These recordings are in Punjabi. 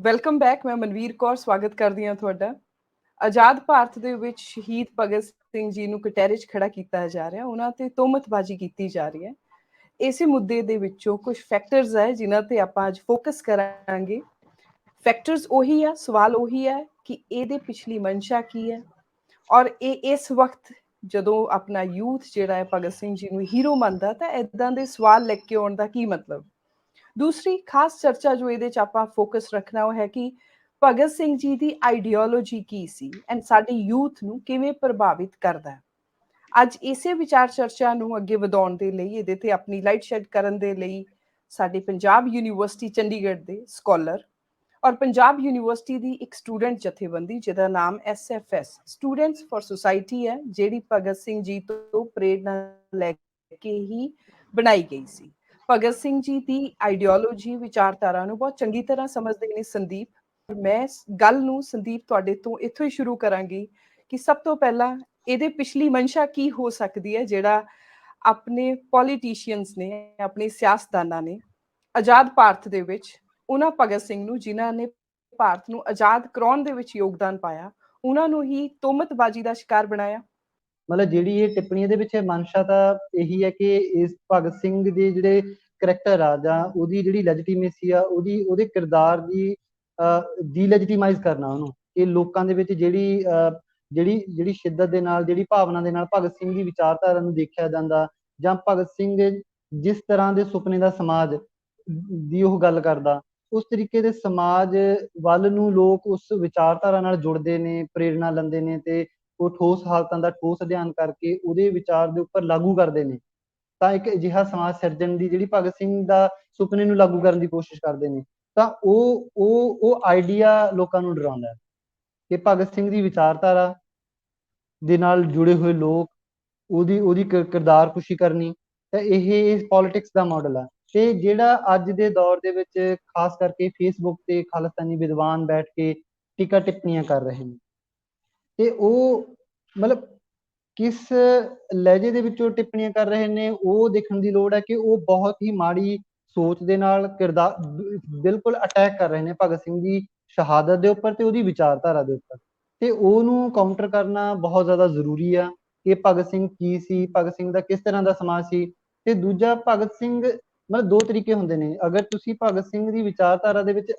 Welcome back. ਮੈਂ ਮਨਵੀਰ ਕੌਰ ਸਵਾਗਤ ਕਰਦੀ ਹਾਂ ਤੁਹਾਡਾ। ਆਜ਼ਾਦ ਭਾਰਤ ਦੇ ਵਿੱਚ ਸ਼ਹੀਦ ਭਗਤ ਸਿੰਘ ਜੀ ਨੂੰ ਕਟਹਿਰੇ 'ਚ ਖੜਾ ਕੀਤਾ ਜਾ ਰਿਹਾ, ਉਹਨਾਂ ਤੇ ਤੋਹਮਤਬਾਜ਼ੀ ਕੀਤੀ ਜਾ ਰਹੀ ਹੈ। ਇਸੇ ਮੁੱਦੇ ਦੇ ਵਿੱਚੋਂ ਕੁਝ ਫੈਕਟਰਸ ਹੈ ਜਿਨ੍ਹਾਂ ਤੇ ਆਪਾਂ ਅੱਜ ਫੋਕਸ ਕਰਾਂਗੇ। ਫੈਕਟਰਸ ਉਹੀ ਆ, ਸਵਾਲ ਉਹੀ ਹੈ ਕਿ ਇਹਦੇ ਪਿਛਲੀ ਮਨਸ਼ਾ ਕੀ ਹੈ, ਔਰ ਇਹ ਇਸ ਵਕਤ ਜਦੋਂ ਆਪਣਾ ਯੂਥ ਜਿਹੜਾ ਹੈ ਭਗਤ ਸਿੰਘ ਜੀ ਨੂੰ ਹੀਰੋ ਮੰਨਦਾ, ਤਾਂ ਇੱਦਾਂ ਦੇ ਸਵਾਲ ਲੈ ਕੇ ਆਉਣ ਦਾ ਕੀ ਮਤਲਬ। ਦੂਸਰੀ ਖਾਸ ਚਰਚਾ ਜੋ ਇਹਦੇ 'ਚ ਆਪਾਂ ਫੋਕਸ ਰੱਖਣਾ ਉਹ ਹੈ ਕਿ ਭਗਤ ਸਿੰਘ ਜੀ ਦੀ ਆਈਡੀਓਲੋਜੀ ਕੀ ਸੀ ਐਂਡ ਸਾਡੇ ਯੂਥ ਨੂੰ ਕਿਵੇਂ ਪ੍ਰਭਾਵਿਤ ਕਰਦਾ ਹੈ। ਅੱਜ ਇਸੇ ਵਿਚਾਰ ਚਰਚਾ ਨੂੰ ਅੱਗੇ ਵਧਾਉਣ ਦੇ ਲਈ, ਇਹਦੇ ਤੇ ਆਪਣੀ ਲਾਈਟ ਸ਼ੈਡ ਕਰਨ ਦੇ ਲਈ ਸਾਡੇ ਪੰਜਾਬ ਯੂਨੀਵਰਸਿਟੀ ਚੰਡੀਗੜ੍ਹ ਦੇ ਸਕਾਲਰ ਔਰ ਪੰਜਾਬ ਯੂਨੀਵਰਸਿਟੀ ਦੀ ਇੱਕ ਸਟੂਡੈਂਟ ਜਥੇਬੰਦੀ ਜਿਹਦਾ ਨਾਮ SFS ਸਟੂਡੈਂਟਸ ਫॉर ਸੁਸਾਇਟੀ ਹੈ, ਜਿਹੜੀ ਭਗਤ ਸਿੰਘ ਜੀ ਤੋਂ ਪ੍ਰੇਰਨਾ ਲੈ ਕੇ ਹੀ ਬਣਾਈ ਗਈ ਸੀ। ਭਗਤ ਸਿੰਘ ਜੀ ਦੀ ਆਈਡੀਓਲੋਜੀ, ਵਿਚਾਰਧਾਰਾ ਨੂੰ ਬਹੁਤ ਚੰਗੀ ਤਰ੍ਹਾਂ ਸਮਝਦੇ ਨੇ ਸੰਦੀਪ। ਮੈਂ ਗੱਲ ਨੂੰ ਸੰਦੀਪ ਤੁਹਾਡੇ ਤੋਂ ਇੱਥੋਂ ਹੀ ਸ਼ੁਰੂ ਕਰਾਂਗੀ ਕਿ ਸਭ ਤੋਂ ਪਹਿਲਾਂ ਇਹਦੇ ਪਿਛਲੀ ਮਨਸ਼ਾ ਕੀ ਹੋ ਸਕਦੀ ਹੈ, ਜਿਹੜਾ ਆਪਣੇ ਪੋਲੀਟੀਸ਼ੀਅਨਸ ਨੇ, ਆਪਣੇ ਸਿਆਸਤਦਾਨਾਂ ਨੇ ਆਜ਼ਾਦ ਭਾਰਤ ਦੇ ਵਿੱਚ ਉਹਨਾਂ ਭਗਤ ਸਿੰਘ ਨੂੰ, ਜਿਨ੍ਹਾਂ ਨੇ ਭਾਰਤ ਨੂੰ ਆਜ਼ਾਦ ਕਰਾਉਣ ਦੇ ਵਿੱਚ ਯੋਗਦਾਨ ਪਾਇਆ, ਉਹਨਾਂ ਨੂੰ ਹੀ ਤੋਹਮਤਬਾਜ਼ੀ ਦਾ ਸ਼ਿਕਾਰ ਬਣਾਇਆ। ਮਤਲਬ ਜਿਹੜੀ ਇਹ ਟਿੱਪਣੀ ਦੇ ਵਿੱਚ ਮਨਸ਼ਾ ਤਾਂ ਇਹੀ ਹੈ ਕਿ ਇਸ ਭਗਤ ਸਿੰਘ ਦੇ ਜਿਹੜੇ ਕਰੈਕਟਰ ਆ ਜਾਂ ਉਹਦੀ ਜਿਹੜੀ ਲੈਜੀਟੀਮੇਸੀ ਆ, ਉਹਦੇ ਕਿਰਦਾਰ ਦੀ ਡੀਲੈਜੀਟੀਮਾਈਜ਼ ਕਰਨਾ ਉਹਨੂੰ, ਕਿ ਲੋਕਾਂ ਦੇ ਵਿੱਚ ਜਿਹੜੀ ਸ਼ਿੱਦਤ ਦੇ ਨਾਲ, ਜਿਹੜੀ ਭਾਵਨਾ ਦੇ ਨਾਲ ਭਗਤ ਸਿੰਘ ਦੀ ਵਿਚਾਰਧਾਰਾ ਨੂੰ ਦੇਖਿਆ ਜਾਂਦਾ, ਜਾਂ ਭਗਤ ਸਿੰਘ ਜਿਸ ਤਰ੍ਹਾਂ ਦੇ ਸੁਪਨੇ ਦਾ ਸਮਾਜ ਦੀ ਉਹ ਗੱਲ ਕਰਦਾ, ਉਸ ਤਰੀਕੇ ਦੇ ਸਮਾਜ ਵੱਲ ਨੂੰ ਲੋਕ ਉਸ ਵਿਚਾਰਧਾਰਾ ਨਾਲ ਜੁੜਦੇ ਨੇ, ਪ੍ਰੇਰਨਾ ਲੈਂਦੇ ਨੇ ਤੇ ਉਹ ਠੋਸ ਹਾਲਤਾਂ ਦਾ ਠੋਸ ਅਧਿਐਨ ਕਰਕੇ ਉਹਦੇ ਵਿਚਾਰ ਦੇ ਉੱਪਰ ਲਾਗੂ ਕਰਦੇ ਨੇ, ਤਾਂ ਇੱਕ ਅਜਿਹਾ ਸਮਾਜ ਸਿਰਜਣ ਦੀ ਜਿਹੜੀ ਭਗਤ ਸਿੰਘ ਦਾ ਸੁਪਨੇ ਨੂੰ ਲਾਗੂ ਕਰਨ ਦੀ ਕੋਸ਼ਿਸ਼ ਕਰਦੇ ਨੇ। ਤਾਂ ਉਹ ਆਈਡੀਆ ਲੋਕਾਂ ਨੂੰ ਡਰਾਉਂਦਾ ਕਿ ਭਗਤ ਸਿੰਘ ਦੀ ਵਿਚਾਰਧਾਰਾ ਦੇ ਨਾਲ ਜੁੜੇ ਹੋਏ ਲੋਕ ਉਹਦੀ ਕਿਰਦਾਰ ਕੁਸ਼ੀ ਕਰਨੀ, ਤਾਂ ਇਹ ਪੋਲਿਟਿਕਸ ਦਾ ਮਾਡਲ ਆ। ਤੇ ਜਿਹੜਾ ਅੱਜ ਦੇ ਦੌਰ ਦੇ ਵਿੱਚ ਖਾਸ ਕਰਕੇ ਫੇਸਬੁੱਕ ਤੇ ਖਾਲਿਸਤਾਨੀ ਵਿਦਵਾਨ ਬੈਠ ਕੇ ਟੀਕਾ ਟਿੱਪਣੀਆਂ ਕਰ ਰਹੇ ਨੇ, ਤੇ ਉਹ ਮਤਲਬ ਕਿਸ ਲਹਿਜੇ ਦੇ ਵਿੱਚ ਉਹ ਟਿੱਪਣੀਆਂ ਕਰ ਰਹੇ ਨੇ, ਉਹ ਦੇਖਣ ਦੀ ਲੋੜ ਹੈ ਕਿ ਉਹ ਬਹੁਤ ਹੀ ਮਾੜੀ ਸੋਚ ਦੇ ਨਾਲ ਕਿਰਦਾਰ ਬਿਲਕੁਲ ਅਟੈਕ ਕਰ ਰਹੇ ਨੇ ਭਗਤ ਸਿੰਘ ਦੀ ਸ਼ਹਾਦਤ ਦੇ ਉੱਪਰ ਤੇ ਉਹਦੀ ਵਿਚਾਰਧਾਰਾ ਦੇ ਉੱਪਰ, ਤੇ ਉਹਨੂੰ ਕਾਊਂਟਰ ਕਰਨਾ ਬਹੁਤ ਜ਼ਿਆਦਾ ਜ਼ਰੂਰੀ ਆ ਕਿ ਭਗਤ ਸਿੰਘ ਕੀ ਸੀ, ਭਗਤ ਸਿੰਘ ਦਾ ਕਿਸ ਤਰ੍ਹਾਂ ਦਾ ਸਮਾਜ ਸੀ। ਤੇ ਦੂਜਾ, ਭਗਤ ਸਿੰਘ ਮਤਲਬ ਦੋ ਤਰੀਕੇ ਹੁੰਦੇ ਨੇ। ਅਗਰ ਤੁਸੀਂ ਭਗਤ ਸਿੰਘ ਦੀ ਵਿਚਾਰਧਾਰਾ ਦੇ ਵਿੱਚ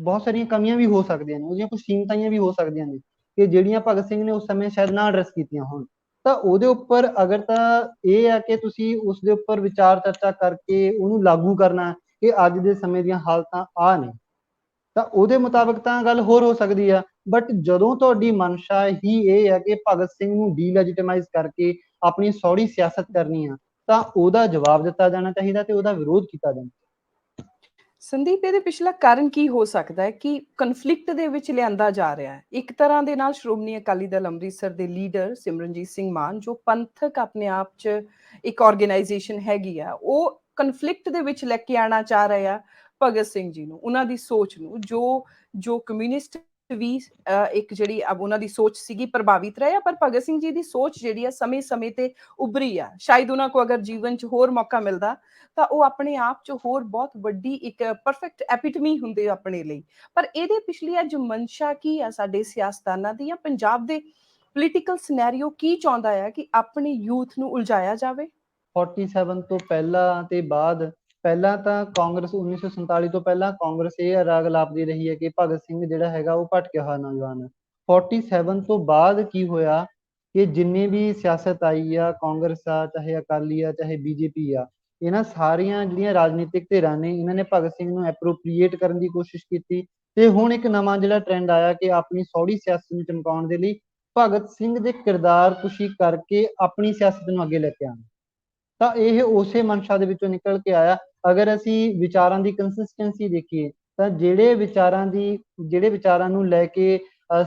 ਬਹੁਤ ਸਾਰੀਆਂ ਕਮੀਆਂ ਵੀ ਹੋ ਸਕਦੀਆਂ ਨੇ, ਉਹਦੀਆਂ ਕੁਝ ਸੀਮਤਾਈਆਂ ਵੀ ਹੋ ਸਕਦੀਆਂ ਨੇ ਕਿ ਜਿਹੜੀਆਂ ਭਗਤ ਸਿੰਘ ਨੇ ਉਸ ਸਮੇਂ ਸ਼ਾਇਦ ਨਾ ਐਡਰੈਸ ਕੀਤੀਆਂ ਹੋਣ, ਤਾਂ ਉਹਦੇ ਉੱਪਰ ਅਗਰ ਤਾਂ ਇਹ ਹੈ ਕਿ ਤੁਸੀਂ ਉਸ ਦੇ ਉੱਪਰ ਵਿਚਾਰ ਚਰਚਾ ਕਰਕੇ ਉਹਨੂੰ ਲਾਗੂ ਕਰਨਾ ਕਿ ਅੱਜ ਦੇ ਸਮੇਂ ਦੀਆਂ ਹਾਲਤਾਂ ਆ ਨੇ, ਤਾਂ ਉਹਦੇ ਮੁਤਾਬਕ ਤਾਂ ਗੱਲ ਹੋਰ ਹੋ ਸਕਦੀ ਆ। ਬਟ ਜਦੋਂ ਤੁਹਾਡੀ ਮਨਸ਼ਾ ਹੀ ਇਹ ਹੈ ਕਿ ਭਗਤ ਸਿੰਘ ਨੂੰ ਡੀਲੈਜੀਟਮਾਈਜ਼ ਕਰਕੇ ਆਪਣੀ ਸੌੜੀ ਸਿਆਸਤ ਕਰਨੀ ਆ, ਤਾਂ ਉਹਦਾ ਜਵਾਬ ਦਿੱਤਾ ਜਾਣਾ ਚਾਹੀਦਾ ਤੇ ਉਹਦਾ ਵਿਰੋਧ ਕੀਤਾ ਜਾਣਾ। ਸੰਦੀਪ, ਇਹਦੇ ਪਿਛਲਾ ਕਾਰਨ ਕੀ ਹੋ ਸਕਦਾ ਹੈ ਕਿ ਕਨਫਲਿਕਟ ਦੇ ਵਿੱਚ ਲਿਆਂਦਾ ਜਾ ਰਿਹਾ ਹੈ? ਇੱਕ ਤਰ੍ਹਾਂ ਦੇ ਨਾਲ ਸ਼੍ਰੋਮਣੀ ਅਕਾਲੀ ਦਲ ਅੰਮ੍ਰਿਤਸਰ ਦੇ ਲੀਡਰ ਸਿਮਰਨਜੀਤ ਸਿੰਘ ਮਾਨ, ਜੋ ਪੰਥਕ ਆਪਣੇ ਆਪ 'ਚ ਇੱਕ ਆਰਗੇਨਾਈਜੇਸ਼ਨ ਹੈਗੀ ਆ, ਉਹ ਕਨਫਲਿਕਟ ਦੇ ਵਿੱਚ ਲੈ ਕੇ ਆਉਣਾ ਚਾਹ ਰਹੇ ਆ ਭਗਤ ਸਿੰਘ ਜੀ ਨੂੰ, ਉਹਨਾਂ ਦੀ ਸੋਚ ਨੂੰ, ਜੋ ਕਮਿਊਨਿਸਟ ਵੀ ਇੱਕ ਜਿਹੜੀ ਉਹਨਾਂ ਦੀ ਸੋਚ ਸੀਗੀ ਪ੍ਰਭਾਵਿਤ ਰਹੇ ਆ, ਪਰ ਭਗਤ ਸਿੰਘ ਜੀ ਦੀ ਸੋਚ ਜਿਹੜੀ ਆ ਸਮੇਂ-ਸਮੇਂ ਤੇ ਉਭਰੀ ਆ। ਸ਼ਾਇਦ ਉਹਨਾਂ ਕੋ ਅਗਰ ਜੀਵਨ 'ਚ ਹੋਰ ਮੌਕਾ ਮਿਲਦਾ ਤਾਂ ਉਹ ਆਪਣੇ ਆਪ 'ਚ ਹੋਰ ਬਹੁਤ ਵੱਡੀ ਇੱਕ ਪਰਫੈਕਟ ਐਪੀਟਮੀ ਹੁੰਦੇ ਆਪਣੇ ਲਈ। ਪਰ ਇਹਦੇ ਪਿਛਲੀ ਅੱਜ ਮਨਸ਼ਾ ਕੀ ਆ ਸਾਡੇ ਸਿਆਸਤਦਾਨਾਂ ਦੀ, ਜਾਂ ਪੰਜਾਬ ਦੇ ਪੋਲੀਟੀਕਲ ਸਿਨੈਰੀਓ ਕੀ ਚਾਹੁੰਦਾ ਹੈ ਕਿ ਆਪਣੇ ਯੂਥ ਨੂੰ ਉਲਝਾਇਆ ਜਾਵੇ? 47 ਤੋਂ ਪਹਿਲਾਂ ਤੇ ਬਾਅਦ, ਪਹਿਲਾਂ ਤਾਂ ਕਾਂਗਰਸ 1947 ਤੋਂ ਪਹਿਲਾਂ ਕਾਂਗਰਸ ਇਹ ਰਾਗ ਲਾਪਦੀ ਰਹੀ ਹੈ ਕਿ ਭਗਤ ਸਿੰਘ ਜਿਹੜਾ ਹੈਗਾ ਉਹ ਭਟਕਿਆ ਹੋਇਆ ਨੌਜਵਾਨ ਹੈ। 47 ਤੋਂ ਬਾਅਦ ਕੀ ਹੋਇਆ ਕਿ ਜਿੰਨੇ ਵੀ ਸਿਆਸਤ ਆਈ ਆ, ਕਾਂਗਰਸ ਆ, ਚਾਹੇ ਅਕਾਲੀ ਆ, ਚਾਹੇ BJP ਆ, ਇਹਨਾਂ ਸਾਰੀਆਂ ਜਿਹੜੀਆਂ ਰਾਜਨੀਤਿਕ ਧਿਰਾਂ ਨੇ, ਇਹਨਾਂ ਨੇ ਭਗਤ ਸਿੰਘ ਨੂੰ ਐਪਰੋਪ੍ਰੀਏਟ ਕਰਨ ਦੀ ਕੋਸ਼ਿਸ਼ ਕੀਤੀ। ਤੇ ਹੁਣ ਇੱਕ ਨਵਾਂ ਜਿਹੜਾ ਟ੍ਰੈਂਡ ਆਇਆ ਕਿ ਆਪਣੀ ਸੌੜੀ ਸਿਆਸਤ ਨੂੰ ਚਮਕਾਉਣ ਦੇ ਲਈ ਭਗਤ ਸਿੰਘ ਦੇ ਕਿਰਦਾਰ ਕੁਸ਼ੀ ਕਰਕੇ ਆਪਣੀ ਸਿਆਸਤ ਨੂੰ ਅੱਗੇ ਲੈ ਕੇ ਆਉਣਾ। ਤਾਂ ਇਹ ਉਸੇ ਮਨਸ਼ਾ ਦੇ ਵਿੱਚੋਂ ਨਿਕਲ ਕੇ ਆਇਆ। ਅਗਰ ਅਸੀਂ ਵਿਚਾਰਾਂ ਦੀ ਕੰਸਿਸਟੈਂਸੀ ਦੇਖੀਏ ਤਾਂ ਜਿਹੜੇ ਵਿਚਾਰਾਂ ਨੂੰ ਲੈ ਕੇ